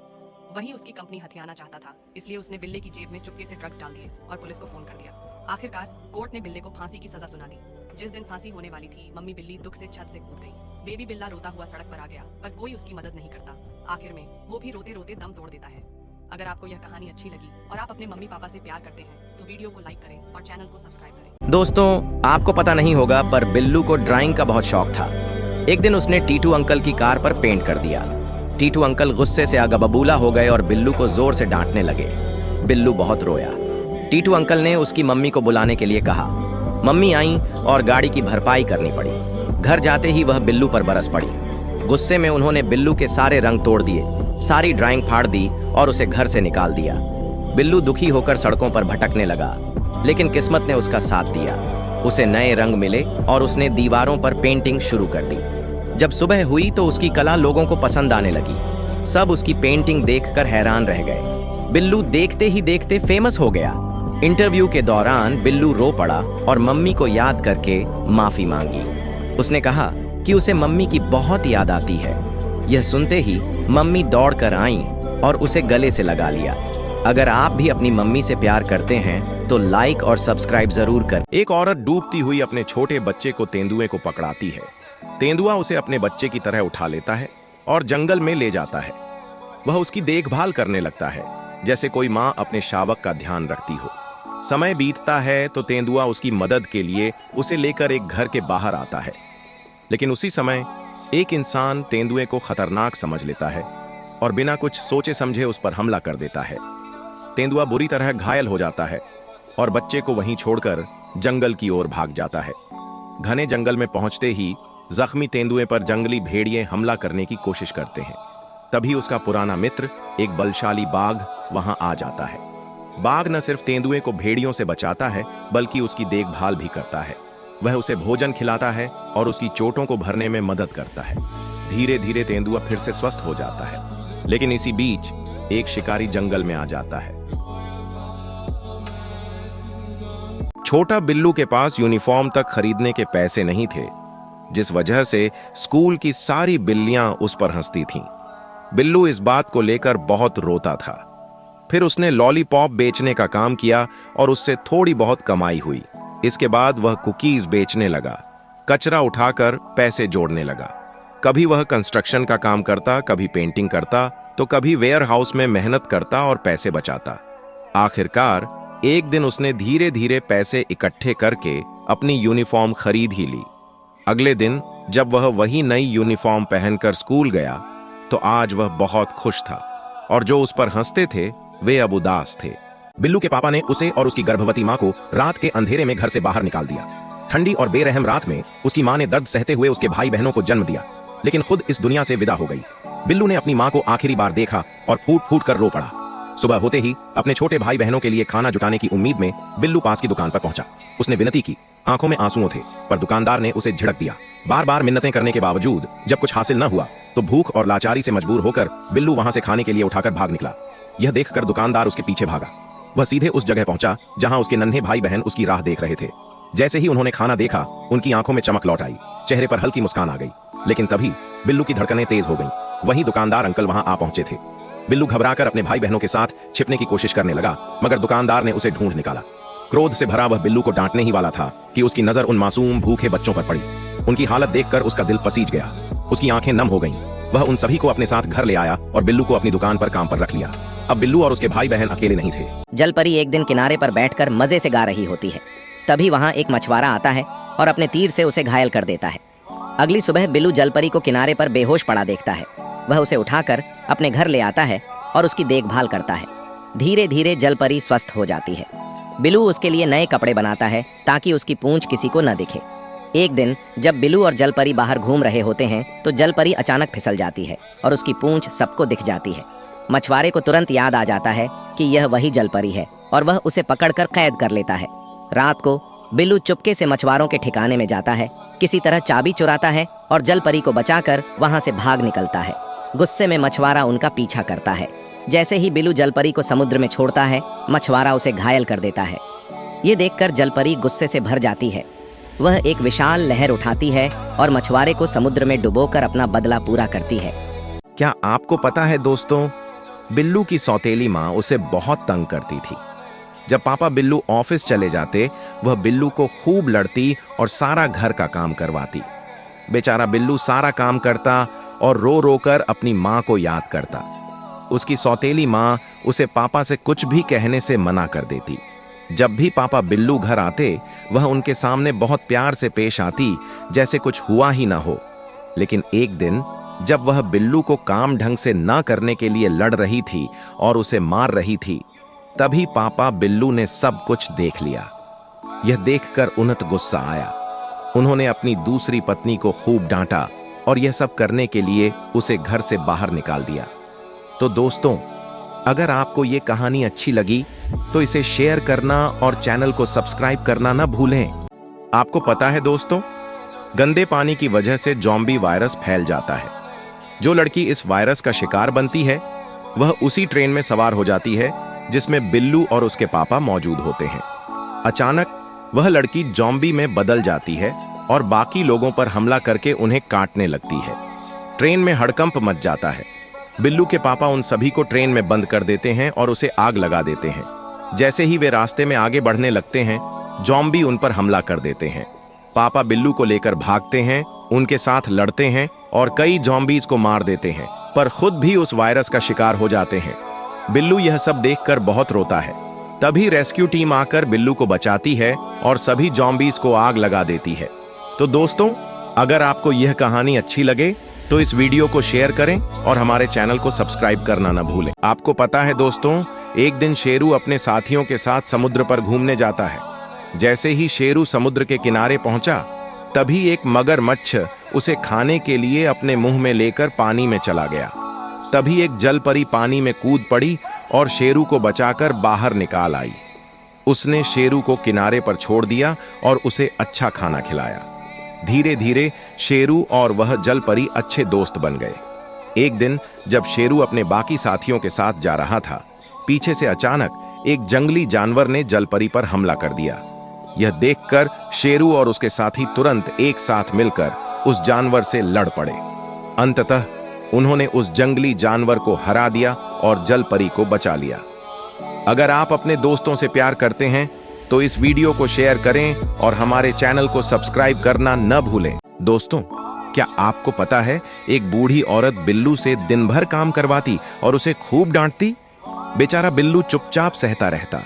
वही उसकी कंपनी हथियाना चाहता था, इसलिए उसने बिल्ले की जेब में चुपके से ड्रग्स डाल दिए और पुलिस को फोन कर दिया। आखिरकार कोर्ट ने बिल्ले को फांसी की सजा सुना दी। जिस दिन फांसी होने वाली थी, मम्मी बिल्ली दुख से छत से कूद गई। बेबी बिल्ला रोता हुआ सड़क पर आ गया, पर कोई उसकी मदद नहीं करता। आखिर में वो भी रोते रोते दम तोड़ देता है। अगर आपको यह कहानी अच्छी लगी और आप अपने मम्मी पापा से प्यार करते हैं तो वीडियो को लाइक करें और चैनल को सब्सक्राइब करें। दोस्तों, आपको पता नहीं होगा पर बिल्लू को ड्राइंग का बहुत शौक था। एक दिन उसने टीटू अंकल की कार पर पेंट कर दिया। टीटू अंकल गुस्से से आगा बबूला हो गए और बिल्लू को जोर से डांटने लगे। बिल्लू बहुत रोया। टीटू अंकल ने उसकी मम्मी को बुलाने के लिए कहा। मम्मी आई और गाड़ी की भरपाई करनी पड़ी। घर जाते ही वह बिल्लू पर बरस पड़ी। गुस्से में उन्होंने बिल्लू के सारे रंग तोड़ दिए, सारी ड्राइंग फाड़ दी और उसे घर से निकाल दिया। बिल्लू दुखी होकर सड़कों पर भटकने लगा, लेकिन किस्मत ने उसका साथ दिया। उसे नए रंग मिले और उसने दीवारों पर पेंटिंग शुरू कर दी। जब सुबह हुई तो उसकी कला लोगों को पसंद आने लगी। सब उसकी पेंटिंग देखकर हैरान रह गए। बिल्लू देखते ही देखते फेमस हो गया। इंटरव्यू के दौरान बिल्लू रो पड़ा और मम्मी को याद करके माफी मांगी। उसने कहा कि उसे मम्मी की बहुत याद आती है। यह सुनते ही मम्मी दौड़कर आईं और उसे गले से लगा लिया। अगर आप भी अपनी मम्मी से प्यार करते हैं तो लाइक और सब्सक्राइब जरूर करें। एक औरत डूबती हुई अपने छोटे बच्चे को तेंदुए को पकड़ाती है। तेंदुआ उसे अपने बच्चे की तरह उठा लेता है और जंगल में ले जाता है। वह उसकी देखभाल करने लगता है, जैसे कोई माँ अपने शावक का ध्यान रखती हो। समय बीतता है तो तेंदुआ उसकी मदद के लिए उसे लेकर एक घर के बाहर आता है, लेकिन उसी समय एक इंसान तेंदुए को खतरनाक समझ लेता है और बिना कुछ सोचे समझे उस पर हमला कर देता है। तेंदुआ बुरी तरह घायल हो जाता है और बच्चे को वहीं छोड़कर जंगल की ओर भाग जाता है। घने जंगल में पहुंचते ही जख्मी तेंदुए पर जंगली भेड़िए हमला करने की कोशिश करते हैं। तभी उसका पुराना मित्र एक बलशाली बाघ वहां आ जाता है। बाघ न सिर्फ तेंदुए को भेड़ियों से बचाता है, बल्कि उसकी देखभाल भी करता है। वह उसे भोजन खिलाता है और उसकी चोटों को भरने में मदद करता है। धीरे धीरे तेंदुआ फिर से स्वस्थ हो जाता है, लेकिन इसी बीच एक शिकारी जंगल में आ जाता है। छोटा बिल्लू के पास यूनिफॉर्म तक खरीदने के पैसे नहीं थे, जिस वजह से स्कूल की सारी बिल्लियां उस पर हंसती थीं। बिल्लू इस बात को लेकर बहुत रोता था। फिर उसने लॉलीपॉप बेचने का काम किया और उससे थोड़ी बहुत कमाई हुई। इसके बाद वह कुकीज बेचने लगा, कचरा उठाकर पैसे जोड़ने लगा। कभी वह कंस्ट्रक्शन का काम करता, कभी पेंटिंग करता, तो कभी वेयर हाउस में मेहनत करता और पैसे बचाता। आखिरकार एक दिन उसने धीरे धीरे पैसे इकट्ठे करके अपनी यूनिफॉर्म खरीद ही ली। अगले दिन जब वह वही नई यूनिफॉर्म पहनकर स्कूल गया तो आज वह बहुत खुश था और जो उस पर हंसते थे वे अब उदास थे। बिल्लू के पापा ने उसे और उसकी गर्भवती मां को रात के अंधेरे में घर से बाहर निकाल दिया। ठंडी और बेरहम रात में उसकी मां ने दर्द सहते हुए उसके भाई बहनों को जन्म दिया, लेकिन खुद इस दुनिया से विदा हो गई। बिल्लू ने अपनी मां को आखिरी बार देखा और फूट फूट कर रो पड़ा। सुबह होते ही अपने छोटे भाई बहनों के लिए खाना जुटाने की उम्मीद में बिल्लू पास की दुकान पर पहुंचा। उसने विनती की, आंखों में आंसुओं थे, पर दुकानदार ने उसे झिड़क दिया। बार बार मिन्नतें करने के बावजूद जब कुछ हासिल न हुआ तो भूख और लाचारी से मजबूर होकर बिल्लू वहां से खाने के लिए उठाकर भाग निकला। यह देखकर दुकानदार उसके पीछे भागा। वह सीधे उस जगह पहुंचा जहां उसके नन्हे भाई बहन उसकी राह देख रहे थे। जैसे ही उन्होंने खाना देखा उनकी आंखों में चमक लौट आई, चेहरे पर हल्की मुस्कान आ गई। लेकिन तभी बिल्लू की धड़कनें तेज हो गईं। वहीं दुकानदार अंकल वहां आ पहुंचे थे। बिल्लू घबराकर अपने भाई बहनों के साथ छिपने की कोशिश करने लगा, मगर दुकानदार ने उसे ढूंढ निकाला। क्रोध से भरा वह बिल्लू को डांटने ही वाला था कि उसकी नजर उन मासूम भूखे बच्चों पर पड़ी। उनकी हालत देखकर उसका दिल पसीज गया। उसकी आंखें नम हो गईं। वह उन सभी को अपने साथ घर ले आया और बिल्लू को अपनी दुकान पर काम पर रख लिया। अब बिल्लू और उसके भाई बहन अकेले नहीं थे। जलपरी एक दिन किनारे पर बैठकर मजे से गा रही होती है। तभी वहाँ एक मछुआरा आता है और अपने तीर से उसे घायल कर देता है। अगली सुबह बिल्लू जलपरी को किनारे पर बेहोश पड़ा देखता है। वह उसे उठाकर अपने घर ले आता है और उसकी देखभाल करता है। धीरे धीरे जलपरी स्वस्थ हो जाती है। बिल्लू उसके लिए नए कपड़े बनाता है ताकि उसकी पूंछ किसी को न दिखे। एक दिन जब बिल्लू और जलपरी बाहर घूम रहे होते हैं तो जलपरी अचानक फिसल जाती है और उसकी पूंछ सबको दिख जाती है। मछुआरे को तुरंत याद आ जाता है कि यह वही जलपरी है और वह उसे पकड़कर कैद कर लेता है। रात को बिल्लू चुपके से मछुआरों के ठिकाने में जाता है, किसी तरह चाबी चुराता है और जलपरी को बचाकर वहां से भाग निकलता है। गुस्से में मछुआरा उनका पीछा करता है। जैसे ही बिल्लू जलपरी को समुद्र में छोड़ता है, मछुआरा उसे घायल कर देता है। ये देखकर जलपरी गुस्से से भर जाती है। वह एक विशाल लहर उठाती है और मछुआरे को समुद्र में डुबोकर अपना बदला पूरा करती है। क्या आपको पता है दोस्तों, बिल्लू की सौतेली माँ उसे बहुत तंग करती थी। जब पापा बिल्लू ऑफिस चले जाते वह बिल्लू को खूब लड़ती और सारा घर का काम करवाती। बेचारा बिल्लू सारा काम करता और रो रो कर अपनी माँ को याद करता। उसकी सौतेली माँ उसे पापा से कुछ भी कहने से मना कर देती। जब भी पापा बिल्लू घर आते वह उनके सामने बहुत प्यार से पेश आती, जैसे कुछ हुआ ही ना हो। लेकिन एक दिन जब वह बिल्लू को काम ढंग से ना करने के लिए लड़ रही थी और उसे मार रही थी, तभी पापा बिल्लू ने सब कुछ देख लिया। यह देखकर उन्हें गुस्सा आया। उन्होंने अपनी दूसरी पत्नी को खूब डांटा और यह सब करने के लिए उसे घर से बाहर निकाल दिया। तो दोस्तों, अगर आपको ये कहानी अच्छी लगी तो इसे शेयर करना और चैनल को सब्सक्राइब करना ना भूलें। आपको पता है दोस्तों, गंदे पानी की वजह से ज़ॉम्बी वायरस फैल जाता है। जो लड़की इस वायरस का शिकार बनती है वह उसी ट्रेन में सवार हो जाती है जिसमें बिल्लू और उसके पापा मौजूद होते हैं। अचानक वह लड़की ज़ॉम्बी में बदल जाती है और बाकी लोगों पर हमला करके उन्हें काटने लगती है। ट्रेन में हड़कंप मच जाता है। बिल्लू के पापा उन सभी को ट्रेन में बंद कर देते हैं और उसे आग लगा देते हैं। जैसे ही वे रास्ते में आगे बढ़ने लगते हैं, ज़ॉम्बी उन पर हमला कर देते हैं। पापा बिल्लू को लेकर भागते हैं, उनके साथ लड़ते हैं और कई ज़ॉम्बीज को मार देते हैं, पर खुद भी उस वायरस का शिकार हो जाते हैं। बिल्लू यह सब देखकर बहुत रोता है। तभी रेस्क्यू टीम आकर बिल्लू को बचाती है और सभी ज़ॉम्बीज को आग लगा देती है। तो दोस्तों, अगर आपको यह कहानी अच्छी लगे तो इस वीडियो को शेयर करें और हमारे चैनल को सब्सक्राइब करना न भूलें। आपको पता है दोस्तों, एक दिन शेरू अपने साथियों के साथ समुद्र पर घूमने जाता है। जैसे ही शेरू समुद्र के किनारे पहुंचा, तभी एक मगरमच्छ उसे खाने के लिए अपने मुंह में लेकर पानी में चला गया। तभी एक जलपरी पानी में कूद पड़ी और शेरू को बचाकर बाहर निकाल आई। उसने शेरू को किनारे पर छोड़ दिया और उसे अच्छा खाना खिलाया। धीरे धीरे शेरू और वह जलपरी अच्छे दोस्त बन गए। एक दिन जब शेरू अपने बाकी साथियों के साथ जा रहा था, पीछे से अचानक एक जंगली जानवर ने जलपरी पर हमला कर दिया। यह देखकर शेरू और उसके साथी तुरंत एक साथ मिलकर उस जानवर से लड़ पड़े। अंततः उन्होंने उस जंगली जानवर को हरा दिया और जलपरी को बचा लिया। अगर आप अपने दोस्तों से प्यार करते हैं तो इस वीडियो को शेयर करें और हमारे चैनल को सब्सक्राइब करना न भूलें। दोस्तों, क्या आपको पता है, एक बूढ़ी औरत बिल्लू से दिन भर काम करवाती और उसे खूब डांटती। बेचारा बिल्लू चुपचाप सहता रहता।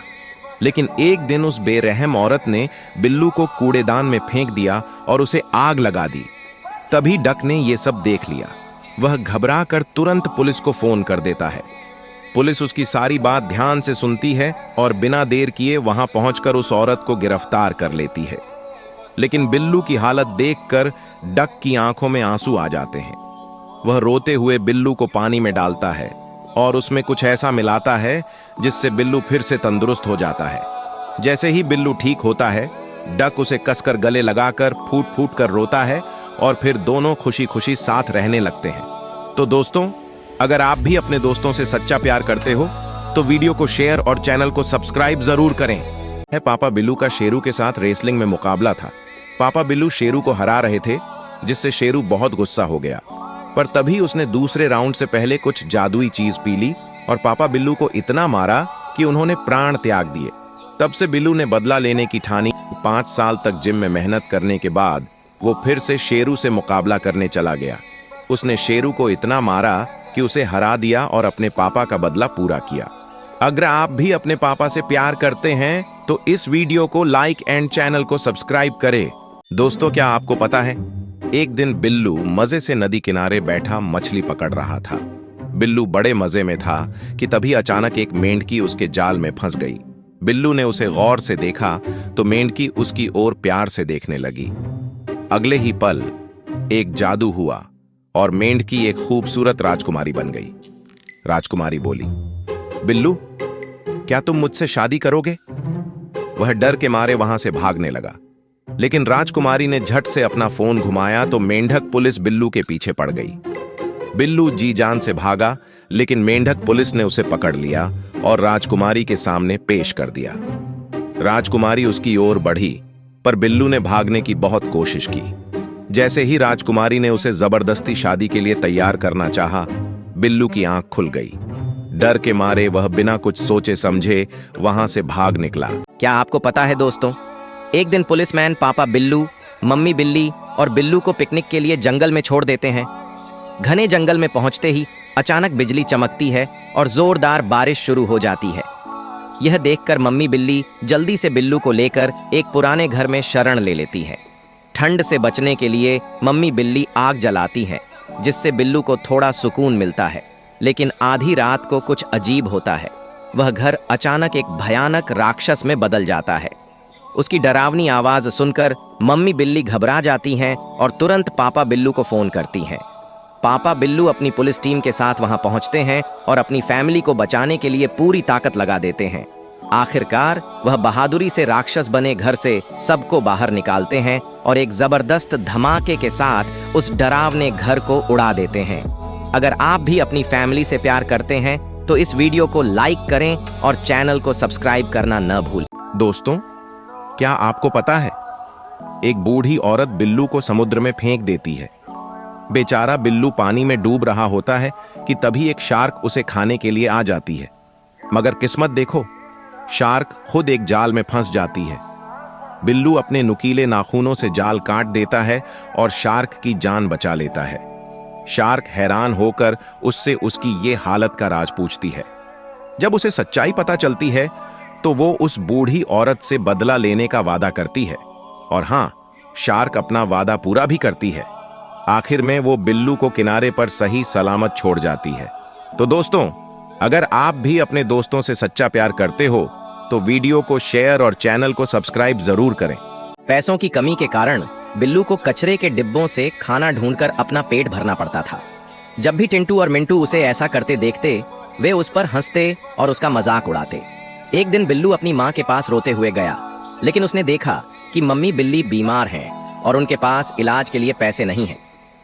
लेकिन एक दिन उस बेरहम औरत ने बिल्लू को कूड़ेदान में फेंक दिया और उसे आग लगा दी। तभी डक ने यह सब देख लिया। वह घबरा कर तुरंत पुलिस को फोन कर देता है। पुलिस उसकी सारी बात ध्यान से सुनती है और बिना देर किए वहां पहुंचकर उस औरत को गिरफ्तार कर लेती है। लेकिन बिल्लू की हालत देखकर डक की आंखों में आंसू आ जाते हैं। वह रोते हुए बिल्लू को पानी में डालता है और उसमें कुछ ऐसा मिलाता है जिससे बिल्लू फिर से तंदुरुस्त हो जाता है। जैसे ही बिल्लू ठीक होता है, डक उसे कसकर गले लगाकर फूट फूट कर रोता है और फिर दोनों खुशी खुशी साथ रहने लगते हैं। तो दोस्तों, अगर आप भी अपने दोस्तों से सच्चा प्यार करते हो तो वीडियो को शेयर और चैनल को सब्सक्राइब जरूर करें। पापा बिल्लू का शेरू के साथ रेसलिंग में मुकाबला था। पापा बिल्लू शेरू को हरा रहे थे, जिससे शेरू बहुत गुस्सा हो गया। पर तभी उसने दूसरे राउंड से पहले कुछ जादुई चीज पी ली और पापा बिल्लू को इतना मारा कि उन्होंने प्राण त्याग दिए। तब से बिल्लू ने बदला लेने की ठानी। 5 साल तक जिम में मेहनत करने के बाद वो फिर से शेरू से मुकाबला करने चला गया। उसने शेरू को इतना मारा कि उसे हरा दिया और अपने पापा का बदला पूरा किया। अगर आप भी अपने पापा से प्यार करते हैं तो इस वीडियो को लाइक एंड चैनल को सब्सक्राइब करें। दोस्तों, क्या आपको पता है, एक दिन बिल्लू मजे से नदी किनारे बैठा मछली पकड़ रहा था। बिल्लू बड़े मजे में था कि तभी अचानक एक मेंढकी उसके जाल में फंस गई। बिल्लू ने उसे गौर से देखा तो मेंढकी उसकी ओर प्यार से देखने लगी। अगले ही पल एक जादू हुआ और मेंढकी एक खूबसूरत राजकुमारी बन गई। राजकुमारी बोली, बिल्लू, क्या तुम मुझसे शादी करोगे? वह डर के मारे वहां से भागने लगा, लेकिन राजकुमारी ने झट से अपना फोन घुमाया तो मेंढक पुलिस बिल्लू के पीछे पड़ गई। बिल्लू जी जान से भागा, लेकिन मेंढक पुलिस ने उसे पकड़ लिया और राजकुमारी के सामने पेश कर दिया। राजकुमारी उसकी ओर बढ़ी, पर बिल्लू ने भागने की बहुत कोशिश की। जैसे ही राजकुमारी ने उसे जबरदस्ती शादी के लिए तैयार करना चाहा, बिल्लू की आंख खुल गई। डर के मारे वह बिना कुछ सोचे समझे वहां से भाग निकला। क्या आपको पता है दोस्तों, एक दिन पुलिसमैन पापा बिल्लू, मम्मी बिल्ली और बिल्लू को पिकनिक के लिए जंगल में छोड़ देते हैं। घने जंगल में पहुंचते ही अचानक बिजली चमकती है और जोरदार बारिश शुरू हो जाती है। यह देखकर मम्मी बिल्ली जल्दी से बिल्लू को लेकर एक पुराने घर में शरण ले लेती है। ठंड से बचने के लिए मम्मी बिल्ली आग जलाती है, जिससे बिल्लू को थोड़ा सुकून मिलता है। लेकिन आधी रात को कुछ अजीब होता है। वह घर अचानक एक भयानक राक्षस में बदल जाता है। उसकी डरावनी आवाज सुनकर मम्मी बिल्ली घबरा जाती हैं और तुरंत पापा बिल्लू को फोन करती हैं। पापा बिल्लू अपनी पुलिस टीम के साथ वहां पहुंचते हैं और अपनी फैमिली को बचाने के लिए पूरी ताकत लगा देते हैं। आखिरकार वह बहादुरी से राक्षस बने घर से सबको बाहर निकालते हैं और एक जबरदस्त धमाके के साथ उस डरावने घर को उड़ा देते हैं। अगर आप भी अपनी फैमिली से प्यार करते हैं तो इस वीडियो को लाइक करें और चैनल को सब्सक्राइब करना न भूलें। दोस्तों, क्या आपको पता है, एक बूढ़ी औरत बिल्लू को समुद्र में फेंक देती है। बेचारा बिल्लू पानी में डूब रहा होता है कि तभी एक शार्क उसे खाने के लिए आ जाती है। मगर किस्मत देखो, शार्क खुद एक जाल में फंस जाती है। बिल्लू अपने नुकीले नाखूनों से जाल काट देता है और शार्क की जान बचा लेता है। शार्क हैरान होकर उससे उसकी ये हालत का राज पूछती है। जब उसे सच्चाई पता चलती है तो वो उस बूढ़ी औरत से बदला लेने का वादा करती है। और हां, शार्क अपना वादा पूरा भी करती है। आखिर में वो बिल्लू को किनारे पर सही सलामत छोड़ जाती है। तो दोस्तों, अगर आप भी अपने दोस्तों से सच्चा प्यार करते हो तो वीडियो को शेयर और चैनल को सब्सक्राइब जरूर करें। पैसों की कमी के कारण बिल्लू को कचरे के डिब्बों से खाना ढूंढकर अपना पेट भरना पड़ता था। जब भी टिंटू और मिंटू उसे ऐसा करते देखते, वे उस पर हंसते और उसका मजाक उड़ाते। एक दिन बिल्लू अपनी माँ के पास रोते हुए गया, लेकिन उसने देखा कि मम्मी बिल्ली बीमार हैं और उनके पास इलाज के लिए पैसे नहीं हैं।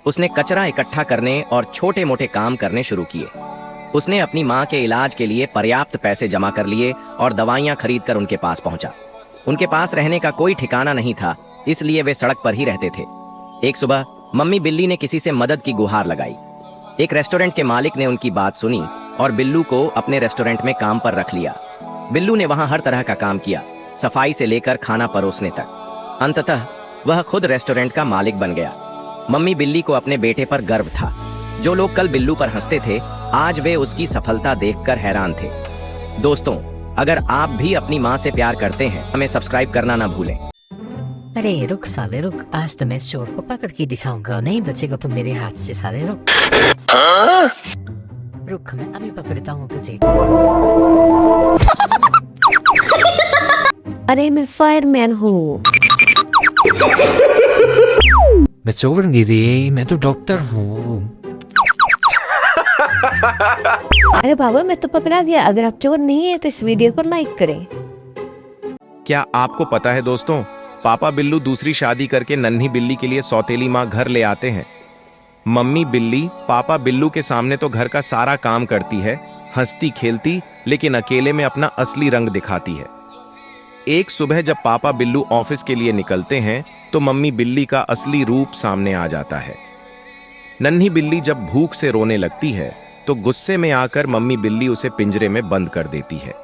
उसने कचरा इकट्ठा करने और छोटे मोटे काम करने शुरू किए। उसने अपनी माँ के इलाज के लिए पर्याप्त पैसे जमा कर लिए और दवाइयाँ खरीदकर उनके पास पहुंचा। उनके पास रहने का कोई ठिकाना नहीं था, इसलिए वे सड़क पर ही रहते थे। एक सुबह मम्मी बिल्ली ने किसी से मदद की गुहार लगाई। एक रेस्टोरेंट के मालिक ने उनकी बात सुनी और बिल्लू को अपने रेस्टोरेंट में काम पर रख लिया। बिल्लू ने वहां हर तरह का काम किया, सफाई से लेकर खाना परोसने तक। अंततः वह खुद रेस्टोरेंट का मालिक बन गया। मम्मी बिल्ली को अपने बेटे पर गर्व था। जो लोग कल बिल्लू पर हंसते थे, आज वे उसकी सफलता देखकर हैरान थे। दोस्तों, अगर आप भी अपनी माँ से प्यार करते हैं हमें सब्सक्राइब करना ना भूलें। अरे रुक साले रुक, आज तो मैं इस चोर को पकड़ के दिखाऊंगा, नहीं बचेगा तो मेरे हाथ से साले रुक। रुक मैं अभी पकड़ता हूँ तुझे। अरे मैं फायरमैन हूँ। मैं चोर नहीं रे, मैं तो डॉक्टर हूँ। अरे बाबा मैं तो पकड़ा गया, अगर आप चोर नहीं है तो इस वीडियो को लाइक करें। क्या आपको पता है दोस्तों, पापा बिल्लू दूसरी शादी करके नन्ही बिल्ली के लिए सौतेली माँ घर ले आते हैं। मम्मी बिल्ली पापा बिल्लू के सामने तो घर का सारा काम करती है, हंसती खेलती, लेकिन अकेले में अपना असली रंग दिखाती है। एक सुबह जब पापा बिल्लू ऑफिस के लिए निकलते हैं तो मम्मी बिल्ली का असली रूप सामने आ जाता है। नन्ही बिल्ली जब भूख से रोने लगती है तो गुस्से में आकर मम्मी बिल्ली उसे पिंजरे में बंद कर देती है।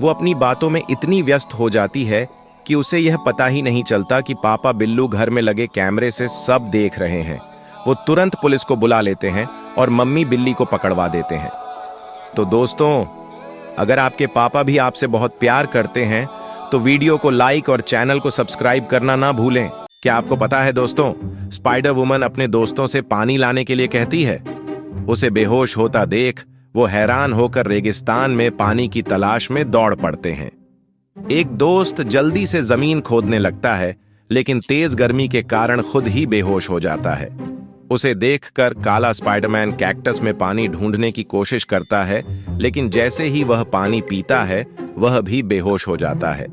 वो अपनी बातों में इतनी व्यस्त हो जाती है कि उसे यह पता ही नहीं चलता कि पापा बिल्लू घर में लगे कैमरे से सब देख रहे हैं। वो तुरंत पुलिस को बुला लेते हैं और मम्मी बिल्ली को पकड़वा देते हैं। तो दोस्तों, अगर आपके पापा भी आपसे बहुत प्यार करते हैं तो वीडियो को लाइक और चैनल को सब्सक्राइब करना ना भूलें। क्या आपको पता है दोस्तों, स्पाइडर वुमन अपने दोस्तों से पानी लाने के लिए कहती है। उसे बेहोश होता देख वो हैरान होकर रेगिस्तान में पानी की तलाश में दौड़ पड़ते हैं। एक दोस्त जल्दी से जमीन खोदने लगता है, लेकिन तेज गर्मी के कारण खुद ही बेहोश हो जाता है। उसे देखकर काला स्पाइडरमैन कैक्टस में पानी ढूंढने की कोशिश करता है, लेकिन जैसे ही वह पानी पीता है वह भी बेहोश हो जाता है,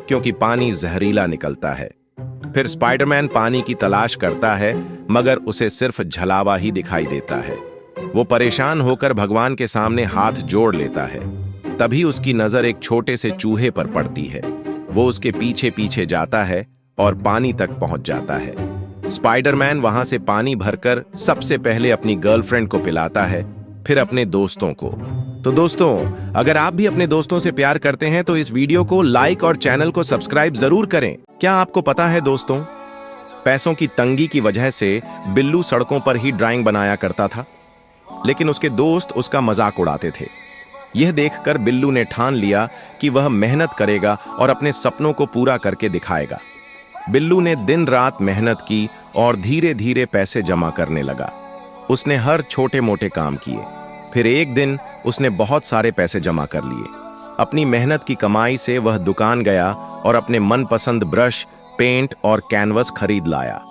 क्योंकि पानी जहरीला निकलता है। फिर स्पाइडरमैन पानी की तलाश करता है, मगर उसे सिर्फ झलावा ही दिखाई देता है। वो परेशान होकर भगवान के सामने हाथ जोड़ लेता है। तभी उसकी नजर एक छोटे से चूहे पर पड़ती है। वो उसके पीछे पीछे जाता है और पानी तक पहुंच जाता है। स्पाइडरमैन वहां से पानी भरकर सबसे पहले अपनी गर्लफ्रेंड को पिलाता है, फिर अपने दोस्तों को। तो दोस्तों, अगर आप भी अपने दोस्तों से प्यार करते हैं तो इस वीडियो को लाइक और चैनल को सब्सक्राइब जरूर करें। क्या आपको पता है दोस्तों, पैसों की तंगी की वजह से बिल्लू सड़कों पर ही ड्राइंग बनाया करता था, लेकिन उसके दोस्त उसका मजाक उड़ाते थे। यह देखकर बिल्लू ने ठान लिया कि वह मेहनत करेगा और अपने सपनों को पूरा करके दिखाएगा। बिल्लू ने दिन रात मेहनत की और धीरे धीरे पैसे जमा करने लगा। उसने हर छोटे मोटे काम किए। फिर एक दिन उसने बहुत सारे पैसे जमा कर लिए। अपनी मेहनत की कमाई से वह दुकान गया और अपने मनपसंद ब्रश, पेंट और कैनवस खरीद लाया।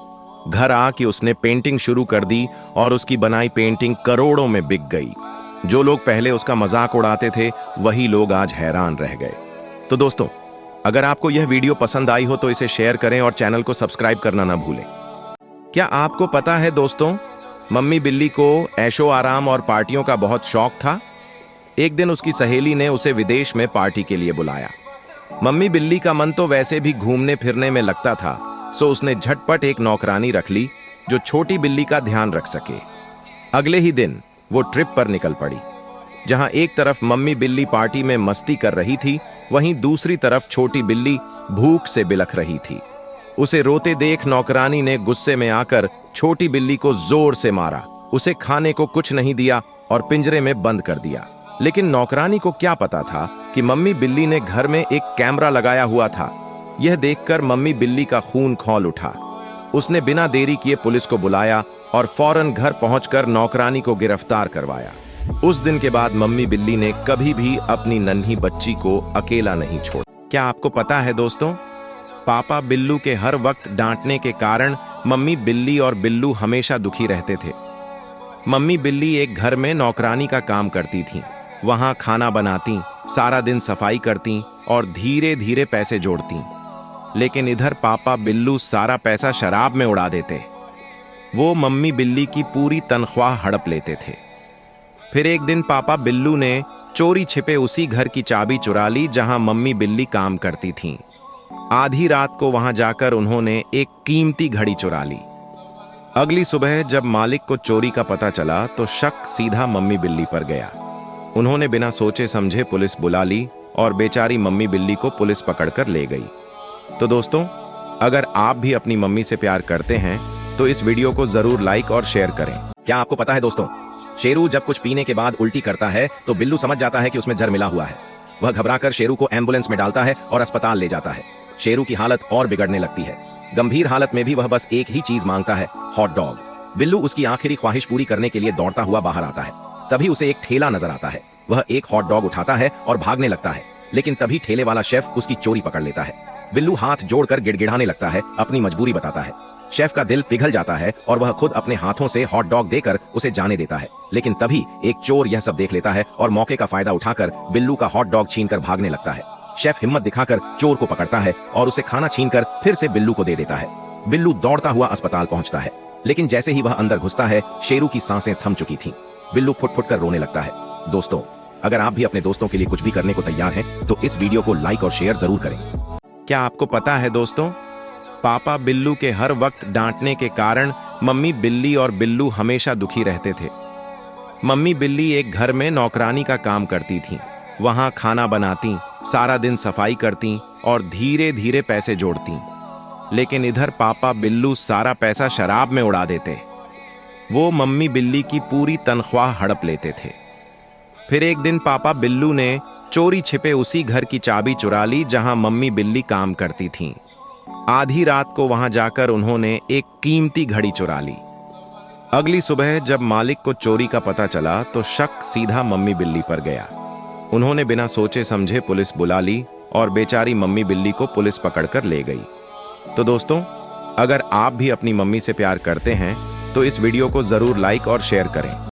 घर आके उसने पेंटिंग शुरू कर दी और उसकी बनाई पेंटिंग करोड़ों में बिक गई। जो लोग पहले उसका मजाक उड़ाते थे वही लोग आज हैरान रह गए। तो दोस्तों, अगर आपको यह वीडियो पसंद आई हो तो इसे शेयर करें और चैनल को सब्सक्राइब करना ना भूलें। क्या आपको पता है दोस्तों, मम्मी बिल्ली को ऐशो आराम और पार्टियों का बहुत शौक था। एक दिन उसकी सहेली ने उसे विदेश में पार्टी के लिए बुलाया। मम्मी बिल्ली का मन तो वैसे भी घूमने फिरने में लगता था, सो उसने झटपट एक नौकरानी रख ली जो छोटी बिल्ली का ध्यान रख सके। अगले ही दिन वो ट्रिप पर निकल पड़ी। जहां एक तरफ मम्मी बिल्ली पार्टी में मस्ती कर रही थी, वहीं दूसरी तरफ छोटी बिल्ली भूख से बिलख रही थी। उसे रोते देख नौकरानी ने गुस्से में आकर छोटी बिल्ली को जोर से मारा। उसे खाने को कुछ नहीं दिया और पिंजरे में बंद कर दिया। लेकिन नौकरानी को क्या पता था कि मम्मी बिल्ली ने घर में एक कैमरा लगाया हुआ था। यह देखकर मम्मी बिल्ली का खून खौल उठा। उसने बिना देरी किए पुलिस को बुलाया और फौरन घर पहुंचकर नौकरानी को गिरफ्तार करवाया। उस दिन के बाद मम्मी बिल्ली ने कभी भी अपनी नन्ही बच्ची को अकेला नहीं छोड़ा। क्या आपको पता है दोस्तों, पापा बिल्लू के हर वक्त डांटने के कारण मम्मी बिल्ली और बिल्लू हमेशा दुखी रहते थे। मम्मी बिल्ली एक घर में नौकरानी का काम करती थीं। वहां खाना बनाती, सारा दिन सफाई करती और धीरे धीरे पैसे जोड़ती। लेकिन इधर पापा बिल्लू सारा पैसा शराब में उड़ा देते। वो मम्मी बिल्ली की पूरी तनख्वाह हड़प लेते थे। फिर एक दिन पापा बिल्लू ने चोरी छिपे उसी घर की चाबी चुरा ली जहां मम्मी बिल्ली काम करती थीं। आधी रात को वहां जाकर उन्होंने एक कीमती घड़ी चुरा ली। अगली सुबह जब मालिक को चोरी का पता चला तो शक सीधा मम्मी बिल्ली पर गया। उन्होंने बिना सोचे समझे पुलिस बुला ली और बेचारी मम्मी बिल्ली को पुलिस पकड़कर ले गई। तो दोस्तों, अगर आप भी अपनी मम्मी से प्यार करते हैं तो इस वीडियो को जरूर लाइक और शेयर करें। क्या आपको पता है दोस्तों, शेरू जब कुछ पीने के बाद उल्टी करता है तो बिल्लू समझ जाता है कि उसमें जहर मिला हुआ है। वह घबराकर शेरू को एम्बुलेंस में डालता है और अस्पताल ले जाता है। शेरू की हालत और बिगड़ने लगती है। गंभीर हालत में भी वह बस एक ही चीज मांगता है, हॉट डॉग। बिल्लू उसकी आखिरी ख्वाहिश पूरी करने के लिए दौड़ता हुआ बाहर आता है। तभी उसे एक ठेला नजर आता है। वह एक हॉट डॉग उठाता है और भागने लगता है, लेकिन तभी ठेले वाला शेफ उसकी चोरी पकड़ लेता है। बिल्लू हाथ जोड़कर गिड़गिड़ाने लगता है, अपनी मजबूरी बताता है। शेफ का दिल पिघल जाता है और वह खुद अपने हाथों से हॉट डॉग देकर उसे जाने देता है। लेकिन तभी एक चोर यह सब देख लेता है और मौके का फायदा उठाकर बिल्लू का हॉट डॉग छीनकर भागने लगता है। शेफ हिम्मत दिखाकर चोर को पकड़ता है और उसे खाना छीनकर फिर से बिल्लू को दे देता है। बिल्लू दौड़ता हुआ अस्पताल पहुंचता है, लेकिन जैसे ही वह अंदर घुसता है, शेरू की सांसें थम चुकी थीं। बिल्लू फुट-फुट कर रोने लगता है। दोस्तों, अगर आप भी अपने दोस्तों के लिए कुछ भी करने को तैयार हैं, तो इस वीडियो को लाइक और शेयर जरूर करें। क्या आपको पता है दोस्तों, पापा बिल्लू के हर वक्त डांटने के कारण मम्मी बिल्ली और बिल्लू हमेशा दुखी रहते थे। मम्मी बिल्ली एक घर में नौकरानी का काम करती थीं। वहां खाना बनाती, सारा दिन सफाई करती और धीरे धीरे पैसे जोड़ती। लेकिन इधर पापा बिल्लू सारा पैसा शराब में उड़ा देते। वो मम्मी बिल्ली की पूरी तनख्वाह हड़प लेते थे। फिर एक दिन पापा बिल्लू ने चोरी छिपे उसी घर की चाबी चुरा ली जहां मम्मी बिल्ली काम करती थीं। आधी रात को वहां जाकर उन्होंने एक कीमती घड़ी चुरा ली। अगली सुबह जब मालिक को चोरी का पता चला तो शक सीधा मम्मी बिल्ली पर गया। उन्होंने बिना सोचे समझे पुलिस बुला ली और बेचारी मम्मी बिल्ली को पुलिस पकड़कर ले गई। तो दोस्तों, अगर आप भी अपनी मम्मी से प्यार करते हैं तो इस वीडियो को जरूर लाइक और शेयर करें।